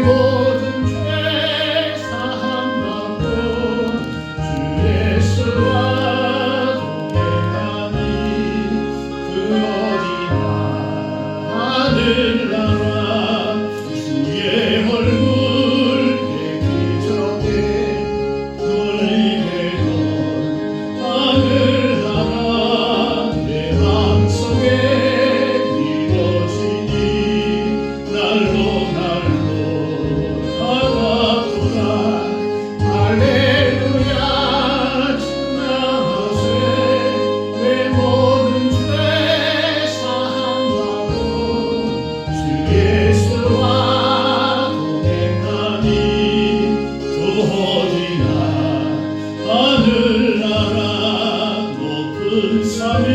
모든 죄 사함받고 주 예수와 동행하니 그 어디나 하늘나라 주의 얼굴 뵙기 전에 돌리던 하늘나라 내 맘속에 이뤄지니 날로 가갑도다 할렐루야 찬양하세 내 모든 죄 사함받고 주 예수와 동행하니 또 어디나 하늘나라 높은 산이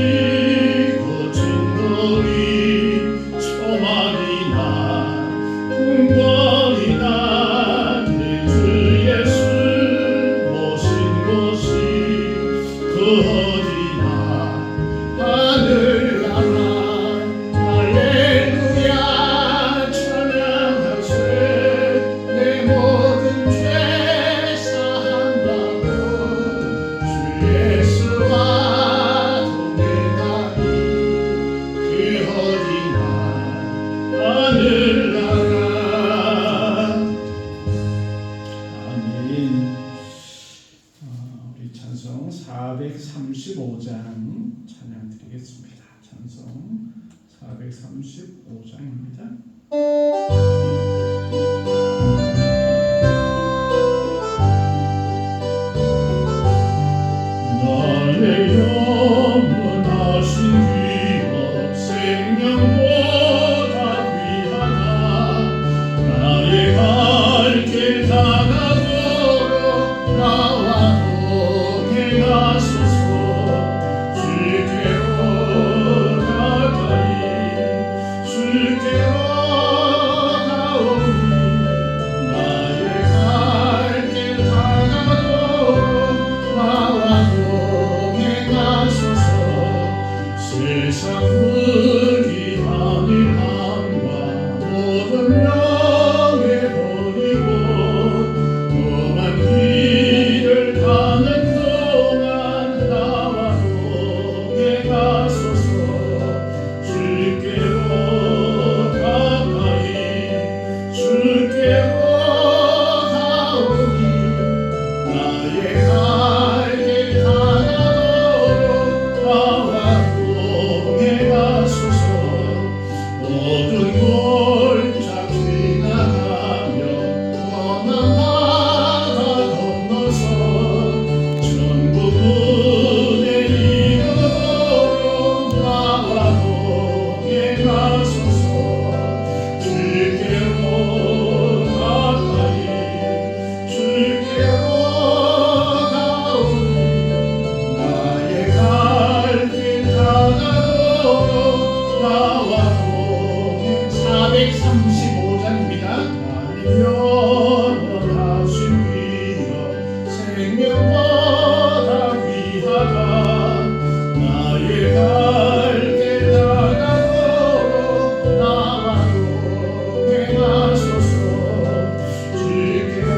거친 돌이 초막이나 궁궐이나 내 주 예수 모신 곳이 그 어디나 하늘나라 할렐루야 찬양하세 내 모든 죄 사함받고 주 예수와 동행하니 그 어디나 하늘나라. 아멘. 우리 찬송 435장 찬양 드리겠습니다. 찬송 435장입니다. 나의 영원하신 귀여 생명보다 귀하다 나의 갈 길 다가도록 나와 동행하소서 주께로 가까이 주께로 가오니 나의 갈 길 다가도록 나와 동행하소서 세상 무기 하늘 함과 모든 명예 버리고 험한 길을 가는 동안 나와 동행하소서 주께로 가까이 주께로 가오니 나의 갈 길 다가도록 나와 동행하소서 모든 골짜 지나가며 험한 바다 건너서 천국 문에 이르도록 나와 동행하소서 주께로 가까이 주께로 가오니 나의 갈 길 다가도록 나와 동행 435장입니다. 하나님 영원하신 귀여 생명보다 귀하다 나의 갈 길 다가도록 나와 동행하소서 주께로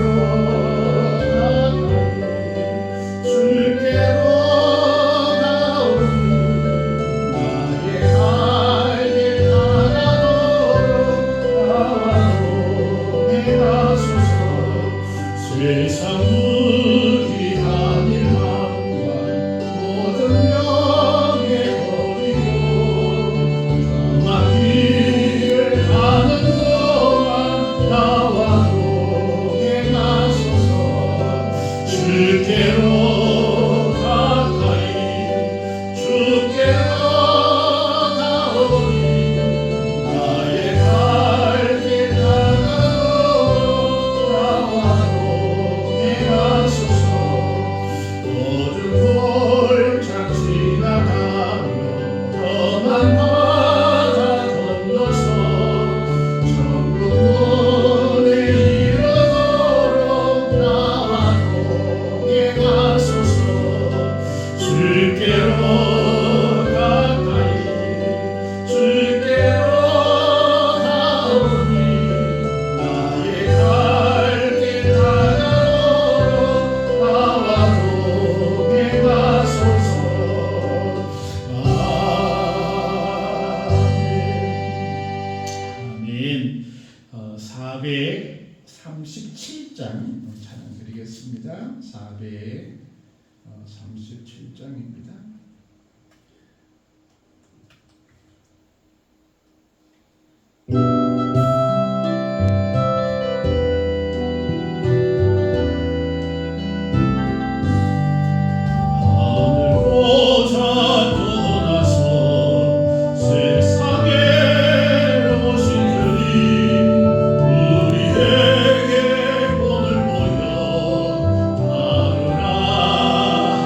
가까이 주께로 가오니 나의 갈 길 다가도록 나와 동행하소서 세상 무기 하늘 함과 모든 명예 버리고 험한 길을 가는 동안 나와 동행하소서 주께로 가까이 주께로 가오니 나의 갈 길 다가도록 나와 동행하소서 437장 찬양 드리겠습니다. 437장입니다. 하늘보자 떠나서 세상에 오신 그리 우리에게 오늘 모여 나누라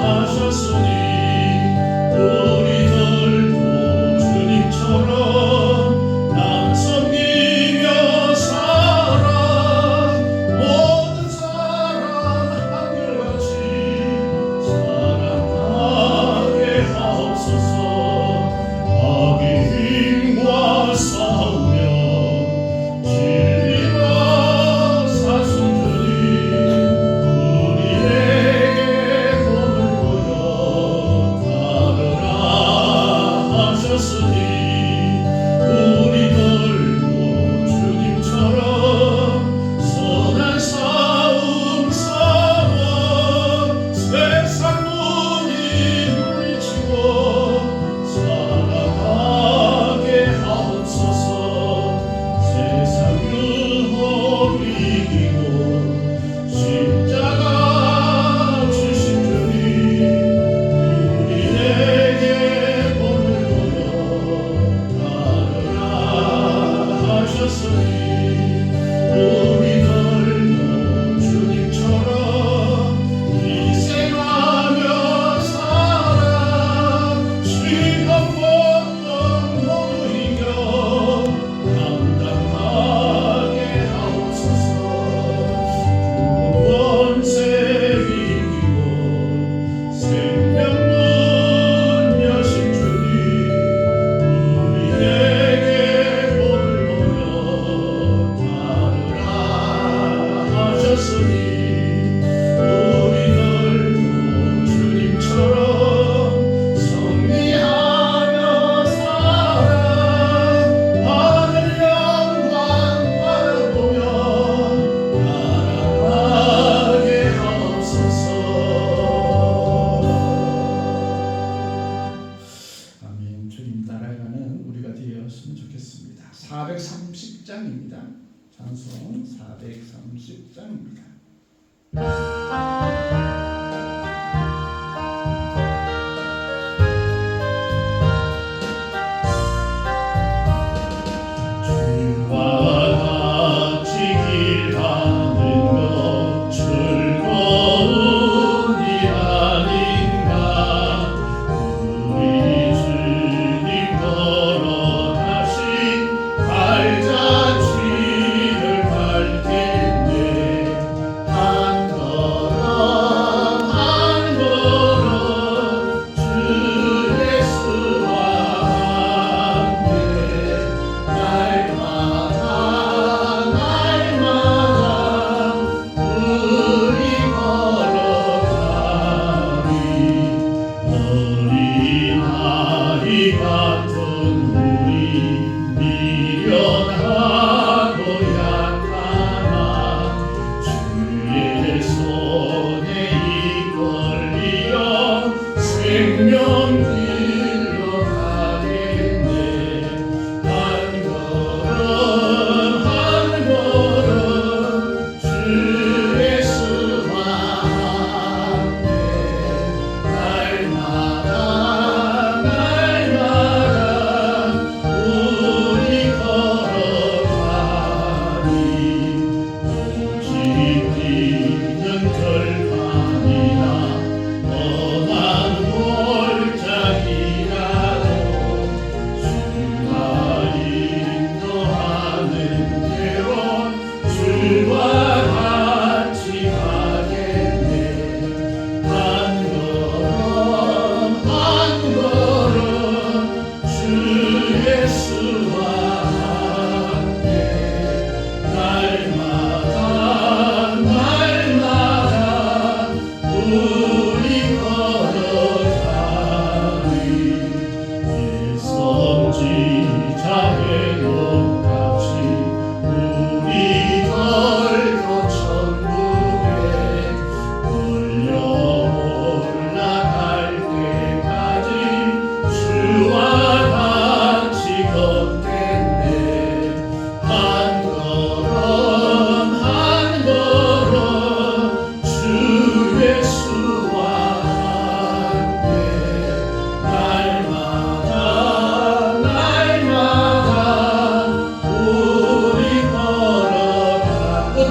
하셨으니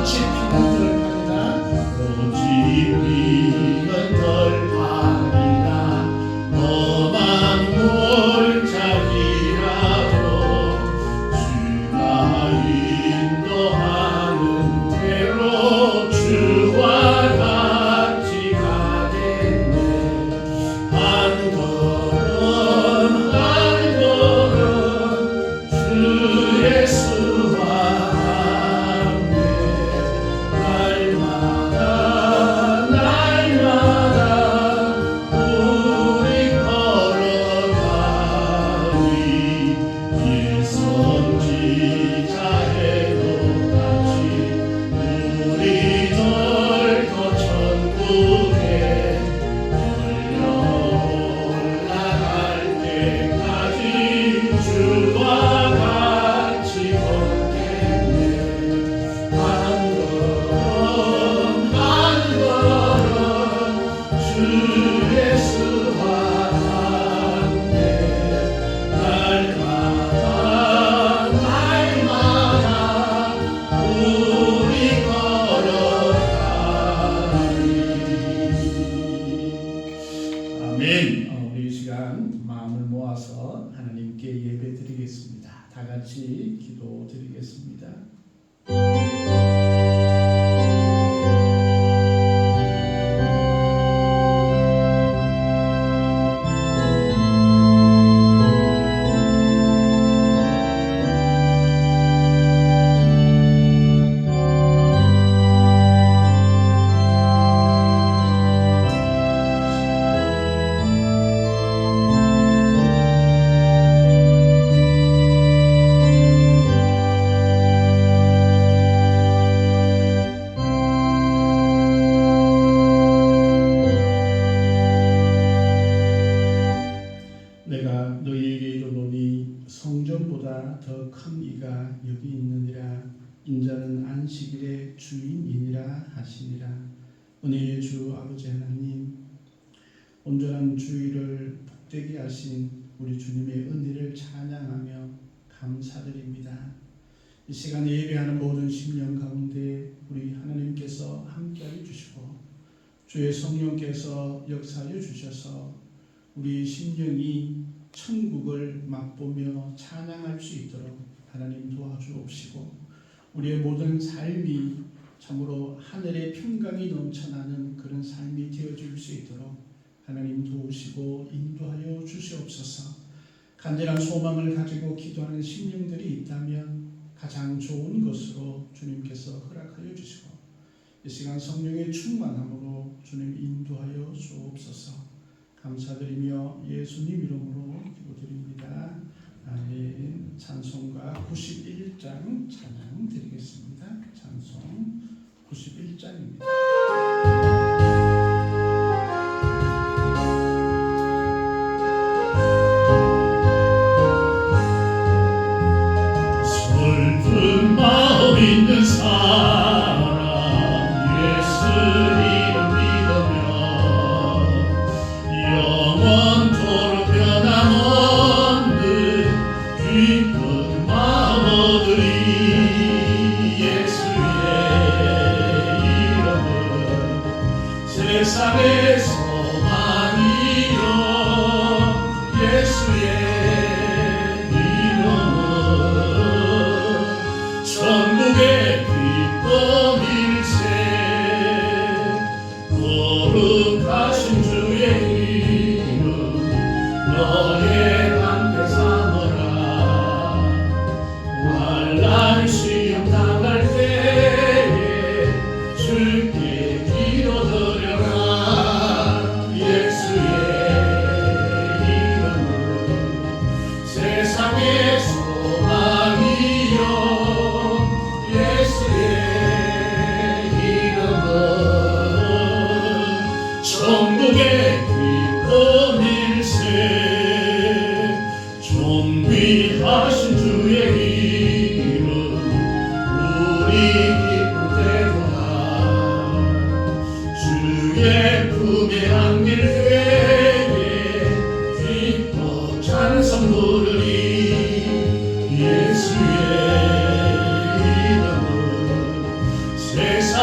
꽃이 피는 들판이다. 꽃이 피는 들판이다. 험한 골짜기라도 주가 인도하는 대로 주와 같이 가겠네. 한 걸음 한 걸음 주 예수와 함께 날마다 날마다 우리 걸어가니 일선지자에도 같이 우리들도 천국에 올라갈 때까지 주와 같이 걷겠네. 한 걸음 한 걸음 주 예수와 함께 날마다 날마다 우리 걸어가니. 아멘. 우리 이 시간 마음을 모아서 하나님께 예배드리겠습니다. 다 같이 기도드리겠습니다. 내가 너희에게 이르노니 성전보다 더 큰 이가 여기 있느니라. 인자는 안식일의 주인이니라 하시니라. 은혜의 주 아버지 하나님, 온전한 주일을 복되게 하신 우리 주님의 은혜를 찬양하며 감사드립니다. 이 시간에 예배하는 모든 심령 가운데 우리 하나님께서 함께하여 주시고 주의 성령께서 역사하여 주셔서 우리 심령이 천국을 맛보며 찬양할 수 있도록 하나님 도와주옵시고, 우리의 모든 삶이 참으로 하늘의 평강이 넘쳐나는 그런 삶이 되어줄 수 있도록 하나님 도우시고 인도하여 주시옵소서. 간절한 소망을 가지고 기도하는 심령들이 있다면 가장 좋은 것으로 주님께서 허락하여 주시고, 이 시간 성령의 충만함으로 주님 인도하여 주옵소서. 감사드리며 예수님 이름으로 기도드립니다. 아멘. 찬송가 91장 찬양 드리겠습니다. 찬송 91장입니다. 슬픈 마음 있는 사람 예수 이름 믿으며 영원토록 변함없는 기쁜 마음 얻으리. 예수의 이름은 세상의 소망이요. 예수의 천국의 기쁨일세. 거룩하신 주의 이름 너의 방패 삼으라. 환난 시험 당할 때에 주께 기도드려라.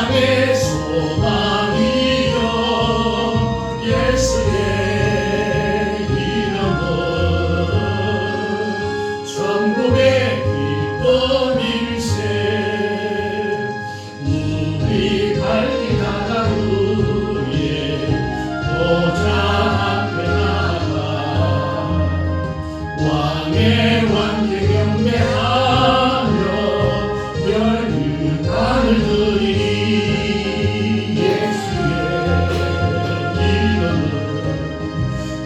세상의 소망이여 예수의 이름은 천국의 기쁨일세. 우리 갈 길 나가 후에 보좌 앞에 나가 왕의 왕께 경배하며 열유탄을 드리니 예수의 이름은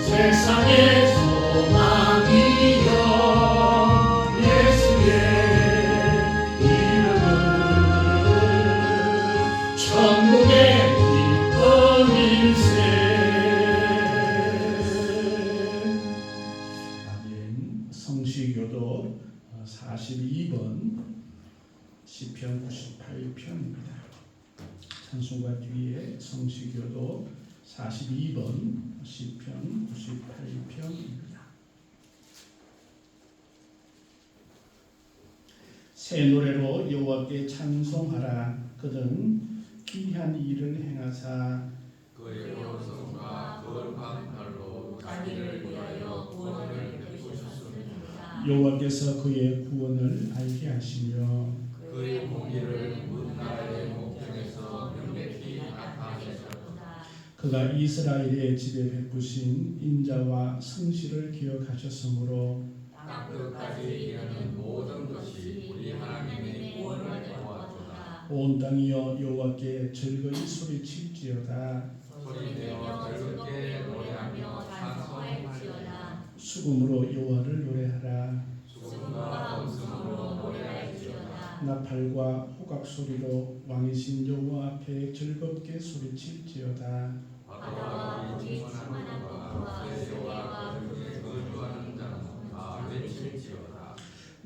세상의 소망이여 예수의 이름은 천국의 기쁨일세. 아멘. 성시교도 42번 시편 98편입니다. 찬송가 뒤에 성시교도 42번 시편 98편입니다. 새 노래로 여호와께 찬송하라. 그는 귀한 일을 행하사 그의 영성과 거룩한 팔로 자기를 위하여 구원을 베푸셨습니다. 여호와께서 그의 구원을 알게 하시며 그의 공의를 문나라의 목전에서 명백히 나타내셨다. 그가 이스라엘의 집에 베푸신 인자와 성실을 기억하셨으므로 땅끝까지 이르는 모든 것이 우리 하나님의 구원을 보았도다. 온 땅이여 여호와께 즐거이 소리칠지어다. 소리내어 즐겁게 노래하며 찬송할지어다. 수금으로 여호와를 노래하라. 수금과 음성으로 노래할지어다. 나팔과 호각 소리로 왕이신 여호와 앞에 즐겁게 소리칠지어다. 바다와 물이 충만한 곳과 세계와 그중에 거주하는 자는 다 외칠지어다.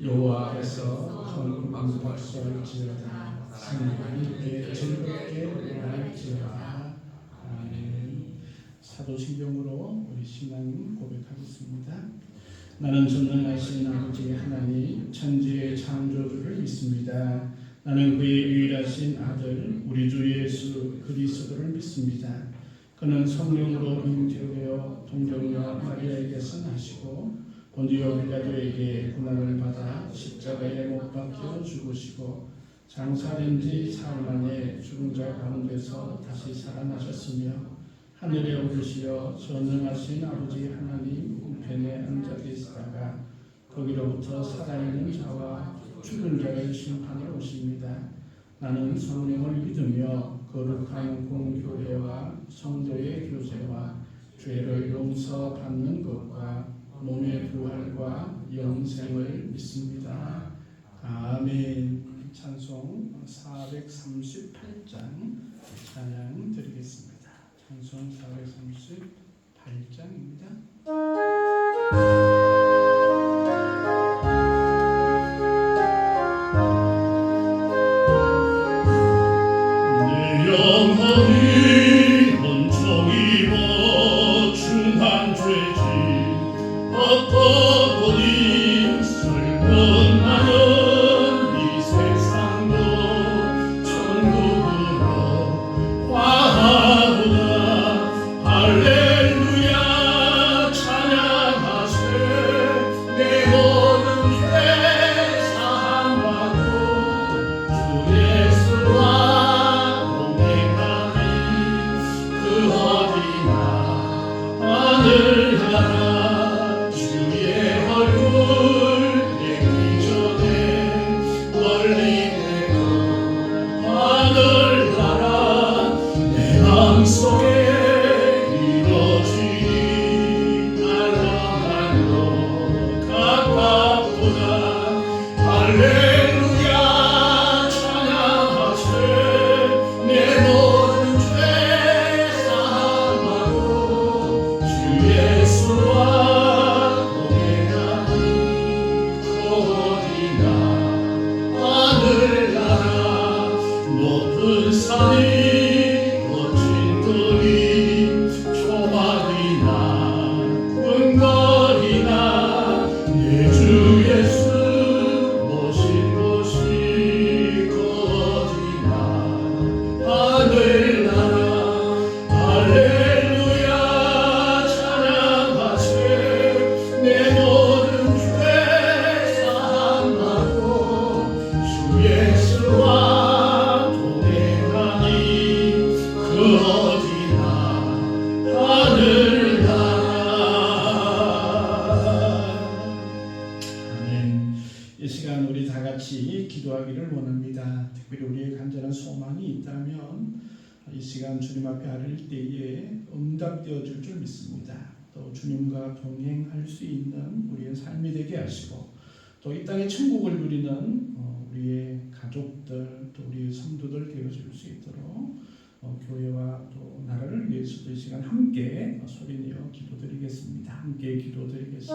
여호와께서 헌금한 박수할지어다. 하나님께 즐겁게 노래할지어다. 아멘. 사도신경으로 우리 신앙 고백하겠습니다. 나는 전능하신 아버지 하나님 천지의 창조주를 믿습니다. 나는 그의 유일하신 아들 우리 주 예수 그리스도를 믿습니다. 그는 성령으로 잉태되어 동정녀 마리아에게서 나시고 본디오 빌라도에게 고난을 받아 십자가에 못 박혀 죽으시고 장사된 지 사흘 만에 죽은 자 가운데서 다시 살아나셨으며 하늘에 오르시어 전능하신 아버지 하나님 우편에 앉아 계시다가 거기로부터 살아있는 자와 죽은 자를 심판하러 오십니다. 나는 성령을 믿으며 거룩한 공교회와 성도의 교제와 죄를 용서받는 것과 몸의 부활과 영생을 믿습니다. 아멘. 찬송 438장 찬양 드리겠습니다. 찬송 438장입니다. 내 영혼이 혼종이 중한 죄지 엎어버린 슬픈 나는 이 세상도 천국으로 화하구나. 할렐루야 찬양하세. 내 모든 죄 사함받고 주 예수와 동행하니 그 어디나 하늘나라 주의 얼굴 뵙기 전에 멀리 내가 하늘나라 내 마음속에 이루어지니 날로 가깝도다. 할렐루야 찬양하세. 내 모든 죄 사함하고 주 예수와 동행하니 그 어디나 하늘나라 높은 산이 거친 들이 초막이나 궁궐이나 내 주 예수 모신 곳이 그 어디나 기도하기를 원합니다. 특별히 우리의 간절한 소망이 있다면 이 시간 주님 앞에 아뢰일 때에 응답되어질 줄 믿습니다. 또 주님과 동행할 수 있는 우리의 삶이 되게 하시고 또 이 땅의 천국을 누리는 우리의 가족들 또 우리의 성도들 되어줄 수 있도록 교회와 또 나라를 위해서도 이 시간 함께 소리내어 기도드리겠습니다. 함께 기도드리겠습니다.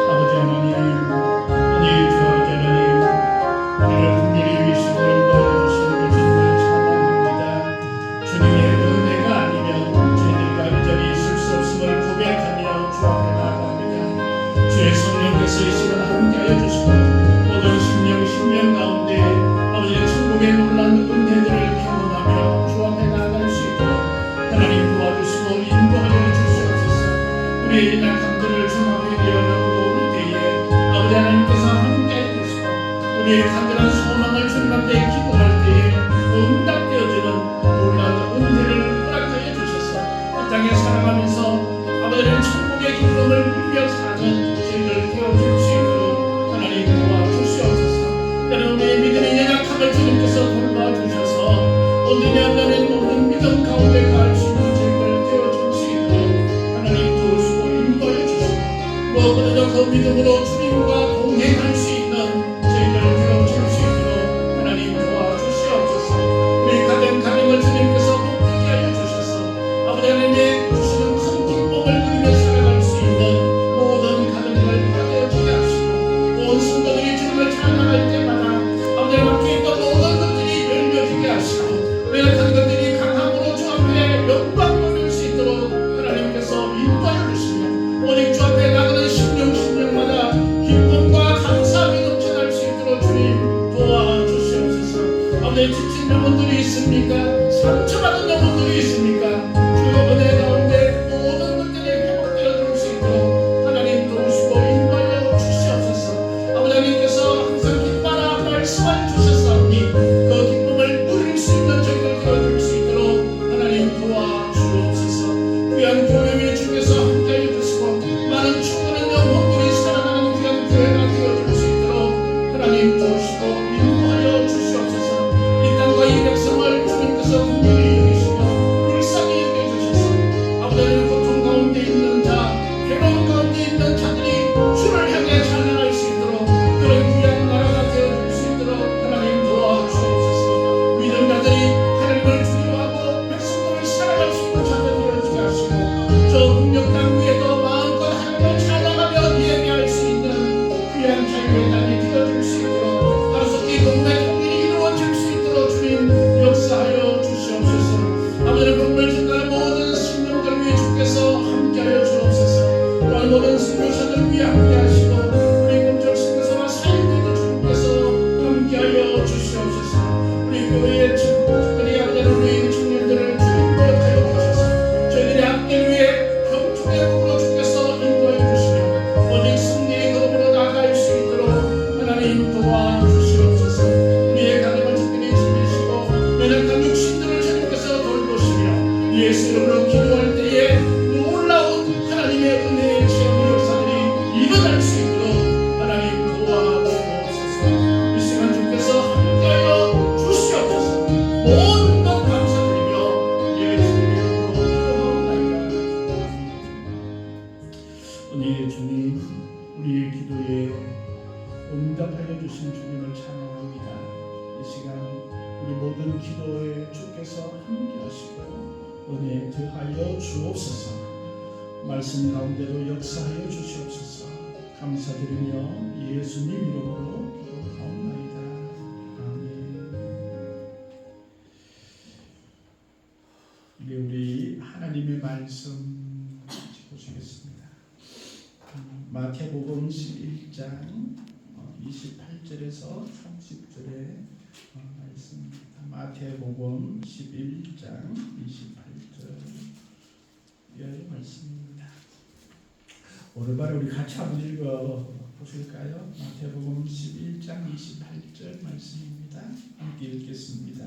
아버지 하나님, 주 아버지 하나님, 우리를 분별히 위시고 인도하여 주시는 주님을 찬양합니다. 주님의 은혜가 아니면 저희들과 여전히 있을 수 없음을 고백하며 주 앞에 나아갑니다. 주의 성령께서 이 시간 함께하여 주시고 모든 심령 가운데 아버지의 천국의 놀라운 은혜들을 경험하며 주 앞에 나아갈 수 있도록 하나님 도와주시고 인도하여 주시옵소서. 우리의 약함들을 주 앞에 내어놓고 이때에 아버지 하나님께서 함께해 주시고 우리의 간절한 소망을 주님 앞에 기도할 때에 응답되어지는 놀라운 은혜를 허락하여 주셔서 이 땅에 살아가면서 아버지는 천국의 기쁨을 누려 사는 저희들 되어줄 수 있도록 하나님 도와주시옵소서. 여러분의 믿음의 연약함을 주님께서 돌봐주셔서 온전히 하나님 모든 믿음 가운데 갈 수 있는 저희들 되어줄 수 있도록 하나님 도우시고 인도해 주시고 무엇보다도 그 믿음으로 주님과 동행할 수 있는 저희들 되어줄 수 있도록 하나님 도와주시옵소서. 우리 가정을 주님께서 복되게 하여 주셔서 아버지 하나님의 주시는 큰 기쁨을 누리며 살아갈 수 있는 모든 가정을 받아주게 하시고 온 성도들이 주님을 찬양할 때마다 아버지 맡겨 있던 모든 것들이 열려지게 하시고 연약한 것들이 강함으로 주 앞에 영광 돌릴 수 있도록 하나님께서 인도하여 주시며 오직 주 앞에 나가는 심령마다 기쁨과 감사함이 넘쳐날 수 있도록 주님 도와주시옵소서. 아버지 지친 영혼들이 있습니까? 상처받은 영혼들이 있습니까? 주의 은혜 가운데 모든 것들이 회복되어 줄 수 있도록 하나님 도우시고 인도하여 주시옵소서. 아버지 하나님께서 항상 기뻐라 말씀하여 주셨사오니 그 기쁨을 누릴 수 있는 저희들 되어줄 수 있도록 하나님 도와주옵소서. 귀한 교회 위에 주께서 함께해 주시고 많은 충분한 영혼들이 살아가는 귀한 교회가 되어줄 수 있도록 하나님 도우시고 인도하여 주시옵소서. 이 땅과 이 백성을 주님께서 긍휼히 여기시고 불쌍히 여겨주셔서 아버지는 고통 가운데 있는 자 괴로움 가운데 있는 자들이 주를 향해 찬양할 수 있도록 그런 귀한 나라가 되어줄 수 있도록 하나님 도와주옵소서. 믿음자들이 하나님을 두려워하고 백성들을 사랑할 수 있는 자들 되어주게 하시고 저 국력 땅 위에도 마음껏 하나님을 찬양하며 예배할 수 있는 귀한 자유의 땅이 되어줄 수 있도록 하루속히 동네 통일이 이루어질 수 있도록 주님 역사하여 주시옵소서. 아버지는 복을 전하는 모든 생명들 위해 주께서 함께하여 주옵소서. 또한 모든 선교사들 위해 함께하시고 우리 공적 선교사와 사역자들 주님께서 함께하여 주시옵소서. 우리 교회의 특별히 아버지는 우리 청년들을 주님 기억하여 주셔서 저희들의 앞길 위해 경중의 꿈으로 주께서 인도해 주시며 오직 승리의 걸음으로 나아갈 수 있도록 하나님 도와주시옵소서. 우리의 가정을 특별히 지키시고 연약한 육신들을 주님께서 돌보시며 예수 이름으로 기도할 때에 놀라운 하나님의 은혜의 체험 역사들이 일어날 수 있도록 하나님 도와주옵소서. 이 시간 주께서 함께하여 주시옵소서. 모든 것 감사드리며 예수 이름으로 기도하옵나이다. 오늘 주님 우리의 기도에 응답하여 주신 주님을 찬양합니다. 이 시간 우리 모든 기도에 주께서 함께하시고 은혜 더하여 주옵소서. 말씀 가운데도 역사하여 주시옵소서. 감사드리며 예수님 이름으로 기도하옵나이다. 아멘. 이제 우리 하나님의 말씀 보시겠습니다. 마태복음 11장 28절에서 30절의 말씀입니다. 마태복음 11장 28절의 말씀입니다. 오늘날 우리 같이 한번 읽어 보실까요? 마태복음 11장 28절 말씀입니다. 함께 읽겠습니다.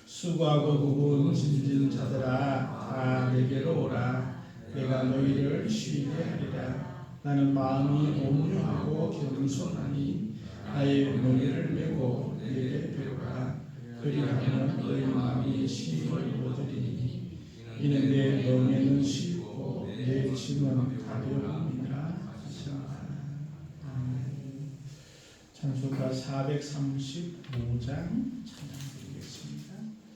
수고하고 무거운 짐진 자들아 다 내게로 오라. 내가 너희를 쉬게 하리라. 나는 마음이 온유하고 겸손하니 나의 노래를 메고 내게 배우라. 그리하면 너희 마음이 심히 이루어지리니 이는 내 멍에는 쉽고 내 짐은 가벼움이라 하시니라. 아멘. 찬송가 435장 찬양 드리겠습니다.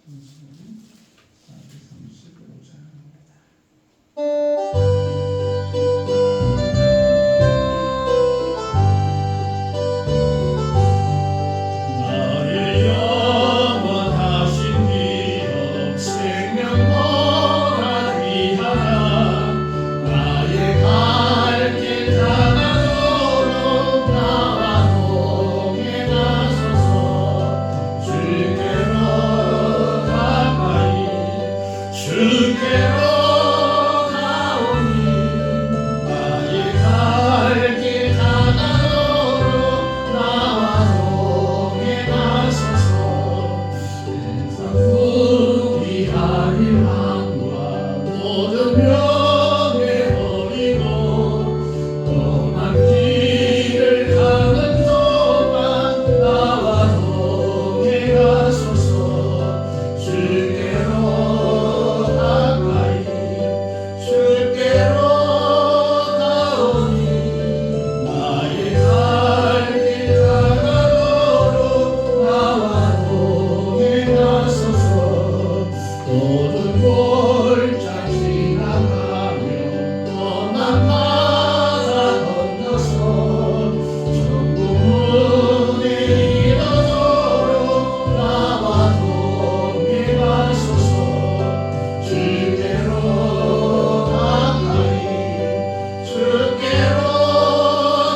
찬송 435장입니다. 나의 영원하신 기업 생명보다 귀하다. 나의 갈 길 다가도록 나와 동행하소서. 주께로 가까이 주께로 가오니 나의 갈 길 다가도록 나와 동행하소서. 우리 하늘 왕과 모든 명예 버리고 험한 길을 가는 동안 나와 동행하소서. 주께로 가까이 주께로 가오니 나의 갈 길 다가도록 나와 동행하소서. 모든 골짜 지나가며 험한 바다 건너서 천국 문에 이르도록 나와 동행하소서. 주께로 가까이 주께로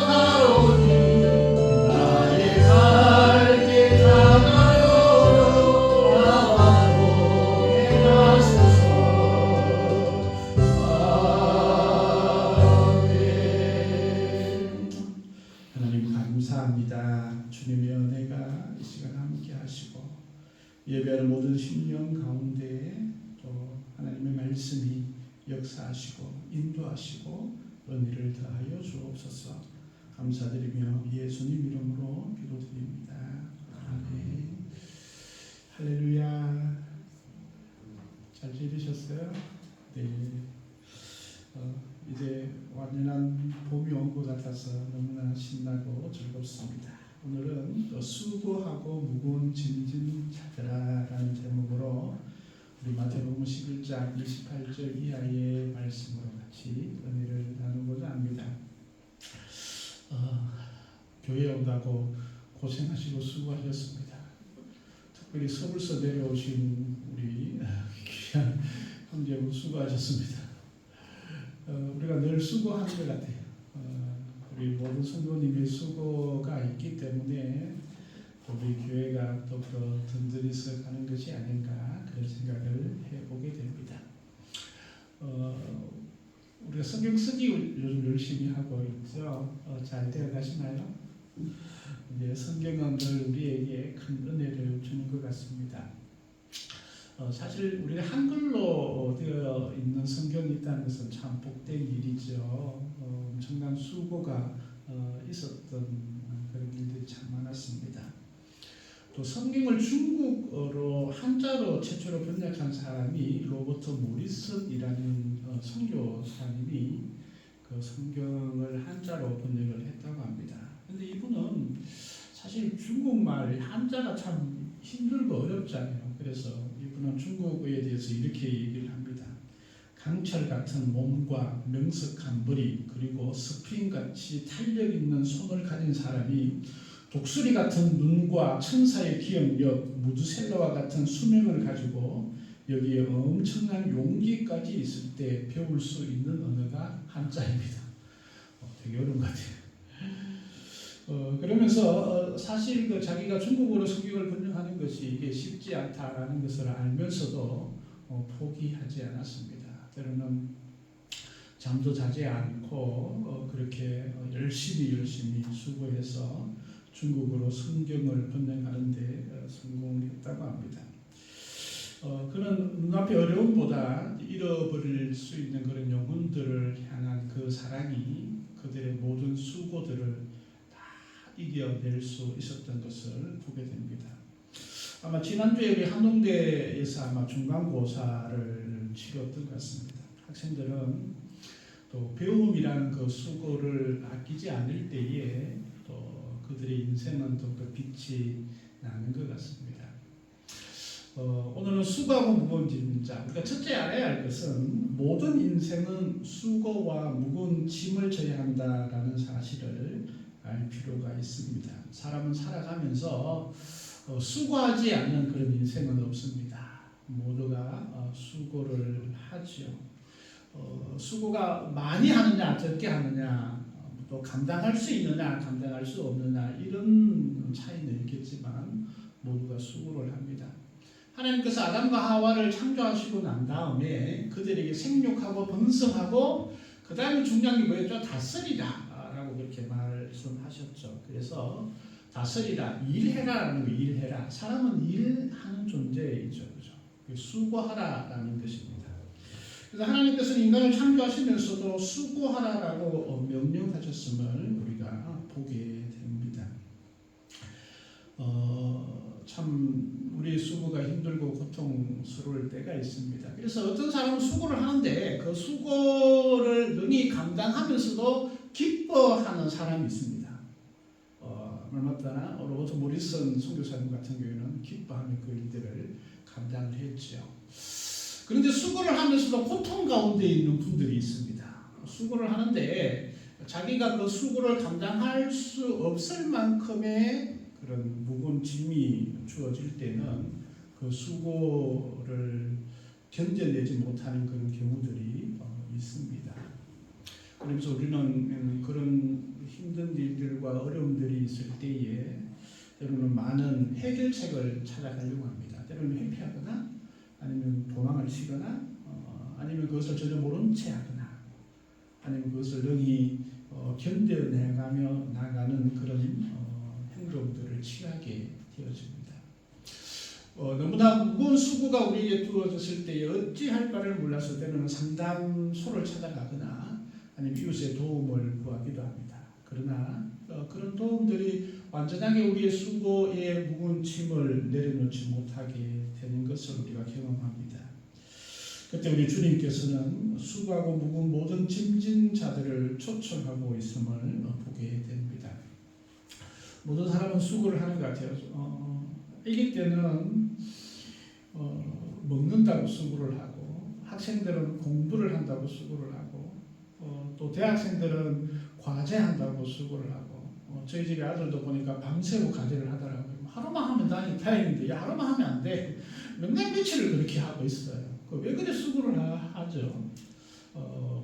가오니 나의 갈 길 다가도록 나와 동행하소서. 아멘. 하나님 감사합니다. 주님의 은혜가 이 시간 함께 하시고 예배하는 모든 심령 가운데 또 하나님의 말씀이 역사하시고 인도하시고 은혜를 더하여 주옵소서. 감사드리며 예수님 이름으로 기도드립니다. 아멘. 할렐루야. 잘 지내셨어요? 네. 이제 완연한 봄이 온 것 같아서 너무나 신나고 즐겁습니다. 오늘은 또 수고하고 무거운 짐진 자들아라는 제목으로 우리 마태복음 11장 28절 이하의 말씀으로 같이 은혜를 나누고자 합니다. 교회 온다고 고생하시고 수고하셨습니다. 특별히 서울서 내려오신 우리 귀한 형제분 수고하셨습니다. 우리가 늘 수고하는 것 같아요. 우리 모든 성도님의 수고가 있기 때문에 우리 교회가 또 더 든든해서 가는 것이 아닌가 그런 생각을 해보게 됩니다. 우리가 성경 쓰기 요즘 열심히 하고 있죠. 잘 되어 가시나요? 이제 성경은 늘 우리에게 큰 은혜를 주는 것 같습니다. 사실 우리가 한글로 되어 있는 성경이 있다는 것은 참 복된 일이죠. 엄청난 수고가 있었던 그런 일들이 참 많았습니다. 또 성경을 중국어로 한자로 최초로 번역한 사람이 로버트 모리슨이라는 선교사님이 그 성경을 한자로 번역을 했다고 합니다. 그런데 이분은 사실 중국말 한자가 참 힘들고 어렵잖아요. 그래서 이분은 중국어에 대해서 이렇게 얘기를 합니다. 강철 같은 몸과 명석한 머리 그리고 스프링같이 탄력 있는 손을 가진 사람이 독수리 같은 눈과 천사의 기억력, 무드셀라와 같은 수명을 가지고 여기에 엄청난 용기까지 있을 때 배울 수 있는 언어가 한자입니다. 되게 어려운 것 같아요. 그러면서 사실 그 자기가 중국어로 성경을 번역하는 것이 이게 쉽지 않다라는 것을 알면서도 포기하지 않았습니다. 때로는 잠도 자지 않고 그렇게 열심히 수고해서 중국어로 성경을 번역하는데 성공했다고 합니다. 그는 눈앞의 어려움보다 잃어버릴 수 있는 그런 영혼들을 향한 그 사랑이 그들의 모든 수고들을 다 이겨낼 수 있었던 것을 보게 됩니다. 아마 지난주에 우리 한동대에서 아마 중간고사를 치렀던 것 같습니다. 학생들은 또 배움이라는 그 수고를 아끼지 않을 때에 또 그들의 인생은 또 그 빛이 나는 것 같습니다. 오늘은 수고하고 무거운 짐 자. 우리가 첫째 알아야 할 것은 모든 인생은 수고와 무거운 짐을 져야 한다라는 사실을 알 필요가 있습니다. 사람은 살아가면서 수고하지 않는 그런 인생은 없습니다. 모두가 수고를 하지요. 수고가 많이 하느냐 적게 하느냐 또 감당할 수 있느냐 감당할 수 없느냐 이런 차이는 있겠지만 모두가 수고를 합니다. 하나님께서 아담과 하와를 창조하시고 난 다음에 그들에게 생육하고 번성하고 그 다음에 중요한 게 뭐였죠? 다스리라 라고 그렇게 말씀하셨죠. 그래서 다스리라, 일해라라는 거 일해라. 사람은 일하는 존재이죠. 그죠? 수고하라라는 것입니다. 그래서 하나님께서는 인간을 창조하시면서도 수고하라라고 명령하셨음을 우리가 보게 됩니다. 참 우리의 수고가 힘들고 고통스러울 때가 있습니다. 그래서 어떤 사람은 수고를 하는데 그 수고를 능히 감당하면서도 기뻐하는 사람이 있습니다. 얼마 전에 로버트 모리슨 선교사님 같은 경우에는 기뻐하며 그 일들을 감당을 했죠. 그런데 수고를 하면서도 고통 가운데 있는 분들이 있습니다. 수고를 하는데 자기가 그 수고를 감당할 수 없을 만큼의 그런 무거운 짐이 주어질 때는 그 수고를 견뎌내지 못하는 그런 경우들이 있습니다. 그래서 우리는 그런 힘든 일들과 어려움들이 있을 때에 때로는 많은 해결책을 찾아가려고 합니다. 때로는 회피하거나 아니면 도망을 치거나 아니면 그것을 전혀 모른 채 하거나 아니면 그것을 능히 견뎌내가며 나가는 그런 행동들을 취하게 되어집니다. 너무나 무거운 수고가 우리에게 두어졌을 때에 어찌할 바를 몰라서 때로는 상담소를 찾아가거나 아니면 이웃의 도움을 구하기도 합니다. 그러나 그런 도움들이 완전하게 우리의 수고의 무거운 짐을 내려놓지 못하게 되는 것을 우리가 경험합니다. 그때 우리 주님께서는 수고하고 무거운 모든 짐진 자들을 초청하고 있음을 보게 됩니다. 모든 사람은 수고를 하는 것 같아요. 아기 때는 먹는다고 수고를 하고 학생들은 공부를 한다고 수고를 하고 또 대학생들은 과제한다고 수고를 하고 저희 집에 아들도 보니까 밤새고 과제를 하더라고요. 하루만 하면 다행인데 하루만 하면 안 돼. 몇 날 며칠을 그렇게 하고 있어요. 왜 그래 수고를 하죠?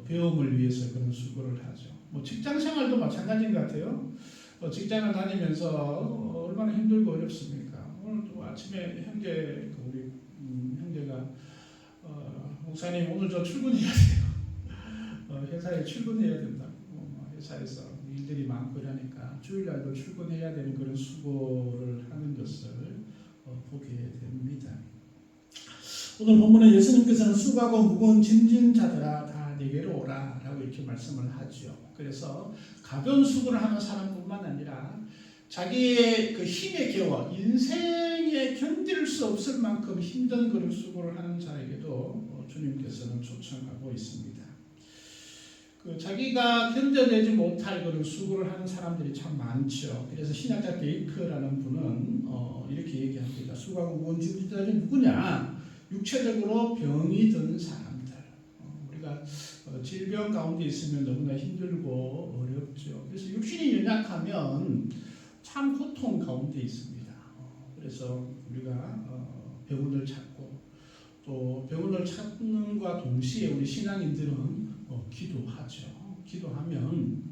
배움을 위해서 그런 수고를 하죠. 직장 생활도 마찬가지인 것 같아요. 직장을 다니면서 얼마나 힘들고 어렵습니까? 오늘도 아침에 우리 형제가 목사님 오늘 저 출근해야 돼요. 회사에 출근해야 된다고. 회사에서 일들이 많고 이러니까 주일날도 출근해야 되는 그런 수고를 하는 것을 보게 됩니다. 오늘 본문에 예수님께서는 수고하고 무거운 짐진 자들아 다 내게로 오라 라고 이렇게 말씀을 하죠. 그래서 가벼운 수고를 하는 사람뿐만 아니라 자기의 그 힘에 겨워 인생에 견딜 수 없을 만큼 힘든 그런 수고를 하는 자에게도 주님께서는 초청하고 있습니다. 자기가 견뎌내지 못할 그런 수고를 하는 사람들이 참 많죠. 그래서 신학자 베이크라는 분은 이렇게 얘기합니다. 수고하고 무거운 짐진 자들이 누구냐? 육체적으로 병이 든 사람들. 우리가 질병 가운데 있으면 너무나 힘들고 어렵죠. 그래서 육신이 연약하면 참 고통 가운데 있습니다. 그래서 우리가 병원을 찾고 또 병원을 찾는과 동시에 우리 신앙인들은 기도하죠. 기도하면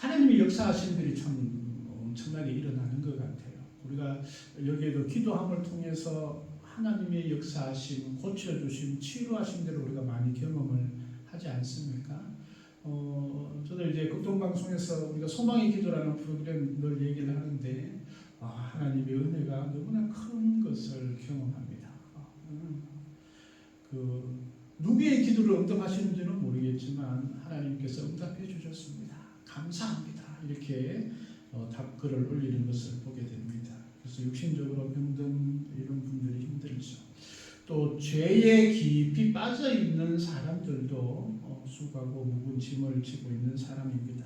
하나님의 역사하심들이 참 엄청나게 일어나는 것 같아요. 우리가 여기에도 기도함을 통해서 하나님의 역사하심, 고쳐주심, 치유하심들을 우리가 많이 경험을 하지 않습니까? 저도 이제 극동방송에서 우리가 소망의 기도라는 프로그램 늘 얘기를 하는데 하나님의 은혜가 너무나 큰 것을 경험합니다. 누구의 기도를 응답하시는지는 모르겠지만 하나님께서 응답해 주셨습니다. 감사합니다. 이렇게 답글을 올리는 것을 보게 됩니다. 그래서 육신적으로 병든 이런 분들이 힘들죠. 또 죄에 깊이 빠져 있는 사람들도 수고하고 무거운 짐을 지고 있는 사람입니다.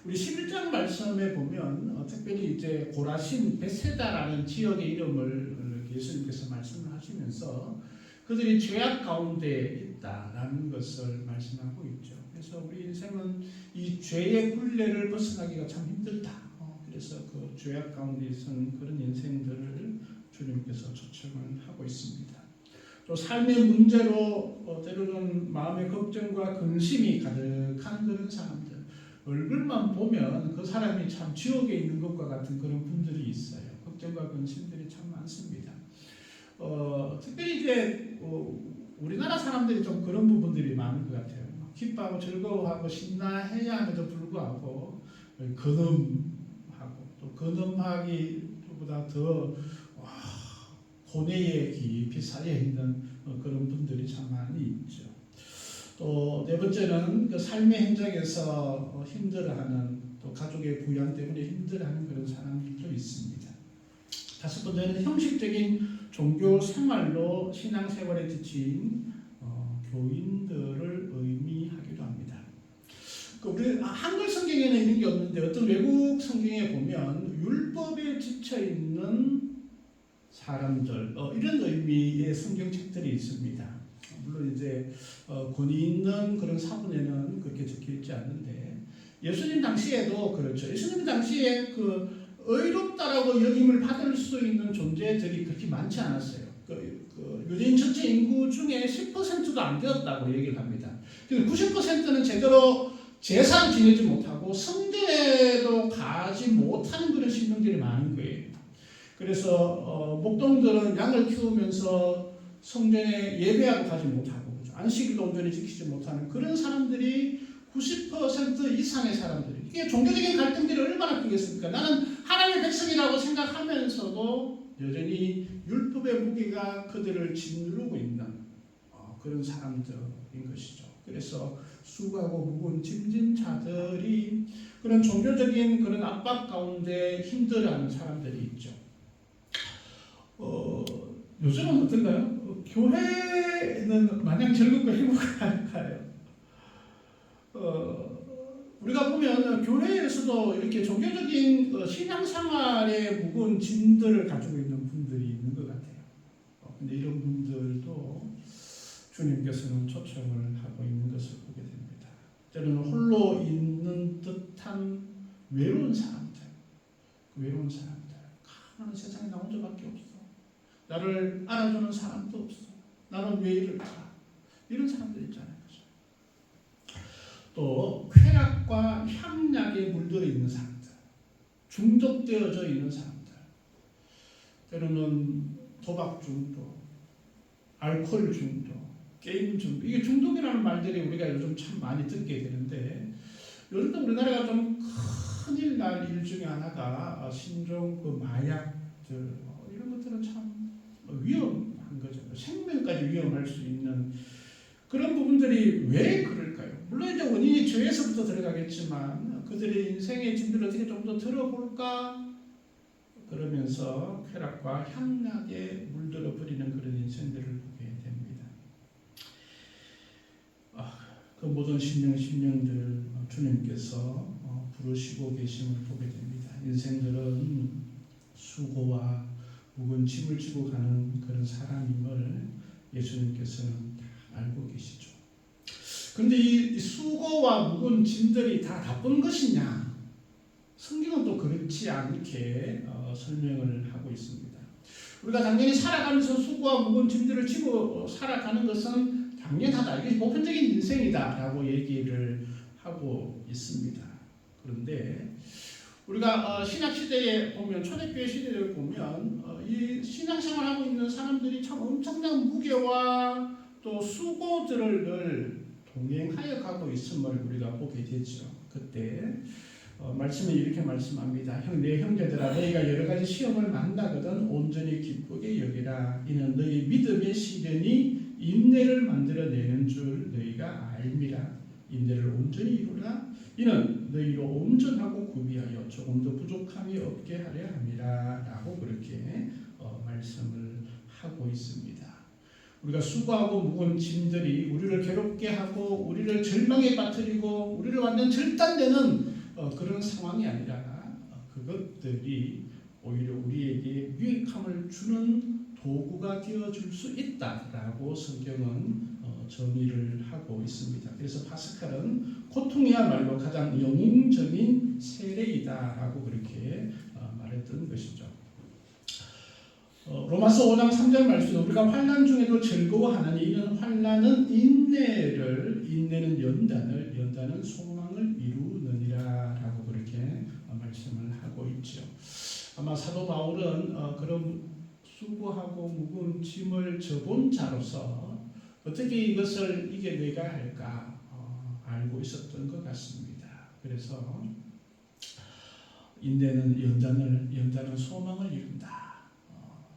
우리 11장 말씀에 보면 특별히 이제 고라신 베세다라는 지역의 이름을 예수님께서 말씀을 하시면서 그들이 죄악 가운데 있다라는 것을 말씀하고 있죠. 그래서 우리 인생은 이 죄의 굴레를 벗어나기가 참 힘들다. 그래서 그 죄악 가운데 있는 그런 인생들을 주님께서 초청을 하고 있습니다. 또 삶의 문제로 때로는 마음의 걱정과 근심이 가득한 그런 사람들, 얼굴만 보면 그 사람이 참 지옥에 있는 것과 같은 그런 분들이 있어요. 걱정과 근심들이 참 많습니다. 특별히 이제 우리나라 사람들이 좀 그런 부분들이 많은 것 같아요. 기뻐하고 즐거워하고 신나해야 함에도 불구하고 근엄하고 또 근엄하기보다 더 고뇌에 깊이 쌓여 있는 그런 분들이 참 많이 있죠. 또 네 번째는 그 삶의 현장에서 힘들어하는, 또 가족의 부양 때문에 힘들어하는 그런 사람들도 있습니다. 다섯 번째는 형식적인 종교 생활로 신앙생활에 지친 교인들을 의미하기도 합니다. 우리 한글 성경에는 이런 게 없는데 어떤 외국 성경에 보면 율법에 지쳐 있는 사람들, 이런 의미의 성경책들이 있습니다. 물론 이제 권위 있는 그런 사본에는 그렇게 적혀 있지 않는데 예수님 당시에도 그렇죠. 예수님 당시에 그 의롭다라고 여김을 받을 수 있는 존재들이 그렇게 많지 않았어요. 유대인 전체 인구 중에 10%도 안 되었다고 얘기를 합니다. 90%는 제대로 제사를 지내지 못하고 성전에도 가지 못하는 그런 신명들이 많은 거예요. 그래서 목동들은 양을 키우면서 성전에 예배하고 가지 못하고 안식일도 온전히 지키지 못하는 그런 사람들이 90% 이상의 사람들이, 이게 종교적인 갈등들이 얼마나 크겠습니까? 나는 하나님의 백성이라고 생각하면서도 여전히 율법의 무게가 그들을 짓누르고 있는 그런 사람들인 것이죠. 그래서 수고하고 무거운 짐진 자들이 그런 종교적인 그런 압박 가운데 힘들어하는 사람들이 있죠. 요즘은 어떤가요? 교회는 마냥 즐겁고 행복한가요? 우리가 보면 교회에서도 이렇게 종교적인 신앙생활에 무거운 짐들을 가지고 있는 분들이 있는 것 같아요. 근데 이런 분들도 주님께서는 초청을 하고 있는 것을 보게 됩니다. 때로는 홀로 있는 듯한 외로운 사람들, 외로운 사람들. 나는 세상에 나 혼자밖에 없어. 나를 알아주는 사람도 없어. 나는 왜 이럴까? 이런 사람들 있잖아요. 또 쾌락과 향락에 물들어 있는 사람들, 중독되어져 있는 사람들, 때로는 도박 중독, 알코올 중독, 게임 중독. 이게 중독이라는 말들이 우리가 요즘 참 많이 듣게 되는데, 요즘도 우리나라가 좀 큰일 날 일 중에 하나가 신종 그 마약들, 이런 것들은 참 위험한 거죠. 생명까지 위험할 수 있는 그런 부분들이 왜 그럴까요? 물론 이제 원인이 죄에서부터 들어가겠지만 그들의 인생의 짐들을 어떻게 좀 더 들어볼까? 그러면서 쾌락과 향락에 물들어 버리는 그런 인생들을 보게 됩니다. 그 모든 심령들 주님께서 부르시고 계심을 보게 됩니다. 인생들은 수고와 무거운 짐을 지고 가는 그런 사람임을 예수님께서는 알고 계시죠. 그런데 이 수고와 무거운 짐들이 다 나쁜 것이냐? 성경은 또 그렇지 않게 설명을 하고 있습니다. 우리가 당연히 살아가면서 수고와 무거운 짐들을 지고 살아가는 것은 당연하다. 이게 보편적인 인생이다라고 얘기를 하고 있습니다. 그런데 우리가 신약시대에 보면, 초대교회 시대를 보면 이 신앙생활하고 있는 사람들이 참 엄청난 무게와 또 수고들을 늘 동행하여 가고 있음을 우리가 보게 되죠. 그때 말씀은 이렇게 말씀합니다. 내 형제들아, 너희가 여러 가지 시험을 만나거든 온전히 기쁘게 여기라. 이는 너희 믿음의 시련이 인내를 만들어내는 줄 너희가 알미라. 인내를 온전히 이루라. 이는 너희는 너희로 온전하고 구비하여 조금 더 부족함이 없게 하려 함이라 라고 그렇게 말씀을 하고 있습니다. 우리가 수고하고 무거운 짐들이 우리를 괴롭게 하고 우리를 절망에 빠뜨리고 우리를 완전 절단되는 그런 상황이 아니라 그것들이 오히려 우리에게 유익함을 주는 도구가 되어줄 수 있다라고 성경은 정의를 하고 있습니다. 그래서 파스칼은 고통이야말로 가장 영웅적인 세례이다라고 그렇게 말했던 것이죠. 로마서 5장 3절 말씀 우리가 환난 중에도 즐거워하나니 이는 환난은 인내는 연단은 소망을 이루느니라라고 그렇게 말씀을 하고 있죠. 아마 사도 바울은 그런 수고하고 무거운 짐을 져본 자로서 어떻게 이것을 이겨내야 할까 알고 있었던 것 같습니다. 그래서 인내는 연단은 소망을 이룬다.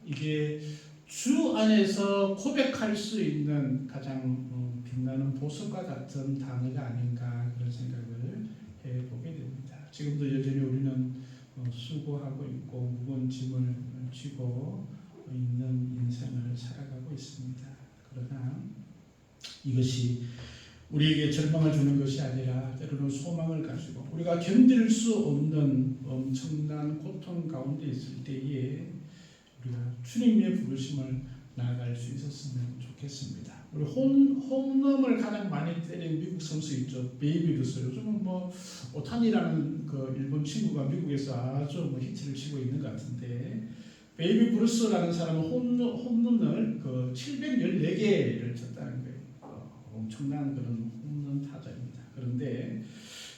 이게 주 안에서 고백할 수 있는 가장 빛나는 보석과 같은 단어가 아닌가 그런 생각을 해보게 됩니다. 지금도 여전히 우리는 수고하고 있고 무거운 짐을 쥐고 있는 인생을 살아가고 있습니다. 그러나 이것이 우리에게 절망을 주는 것이 아니라 때로는 소망을 가지고 우리가 견딜 수 없는 엄청난 고통 가운데 있을 때에 우리가 주님의 부르심을 나아갈 수 있었으면 좋겠습니다. 우리 홈런을 가장 많이 때린 미국 선수 있죠. 베이비 루스. 요즘은 오타니라는 그 일본 친구가 미국에서 아주 히트를 치고 있는 것 같은데 베이비 브루스라는 사람은 홈런을 714개를 쳤다는 거예요. 엄청난 그런 홈런 타자입니다. 그런데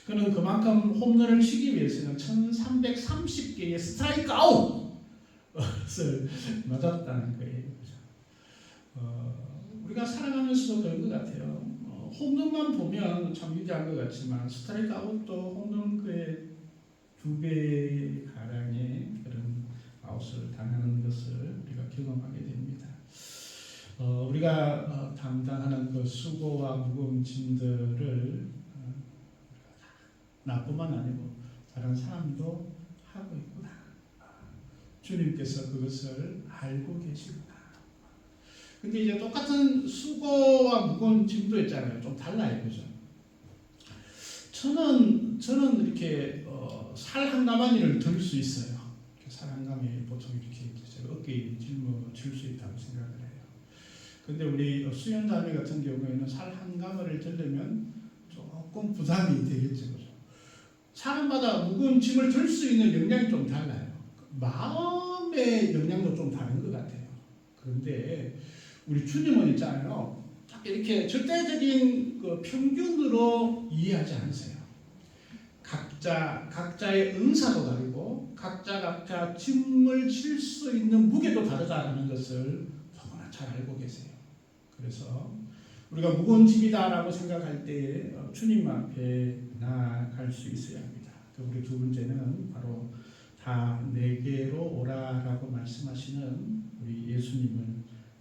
그는 그만큼 홈런을 치기 위해서는 1330개의 스트라이크 아웃을 맞았다는 거예요. 우리가 살아가면서도 그런 것 같아요. 홈런만 보면 참 위대한 것 같지만 스트라이크 아웃도 홈런 그의 2배 가량의 그런 아웃을 당하는 것을 우리가 경험하게 됩니다. 우리가 담당하는 그 수고와 무거운 짐들을 나뿐만 아니고 다른 사람도 하고 있구나. 주님께서 그것을 알고 계시구나. 근데 이제 똑같은 수고와 무거운 짐도 있잖아요. 좀 달라요, 그죠? 저는 이렇게 살 한 가마니를 들 수 있어요. 살 한 가마니 보통 이렇게 제가 어깨에 질 수 있다고 생각을 해요. 근데 우리 수연자매 같은 경우에는 살 한 가마를 들려면 조금 부담이 되겠죠, 그죠? 사람마다 무거운 짐을 들 수 있는 역량이 좀 달라요. 마음의 역량도 좀 다른 것 같아요. 그런데 우리 주님은 있잖아요. 이렇게 절대적인 그 평균으로 이해하지 않으세요. 각자의 은사도 다르고 각자 짐을 질 수 있는 무게도 다르다는 것을 너무나 잘 알고 계세요. 그래서 우리가 무거운 짐이다라고 생각할 때 주님 앞에 나아갈 수 있어야 합니다. 우리 두 번째는 바로 다 내게로 오라라고 말씀하시는 우리 예수님을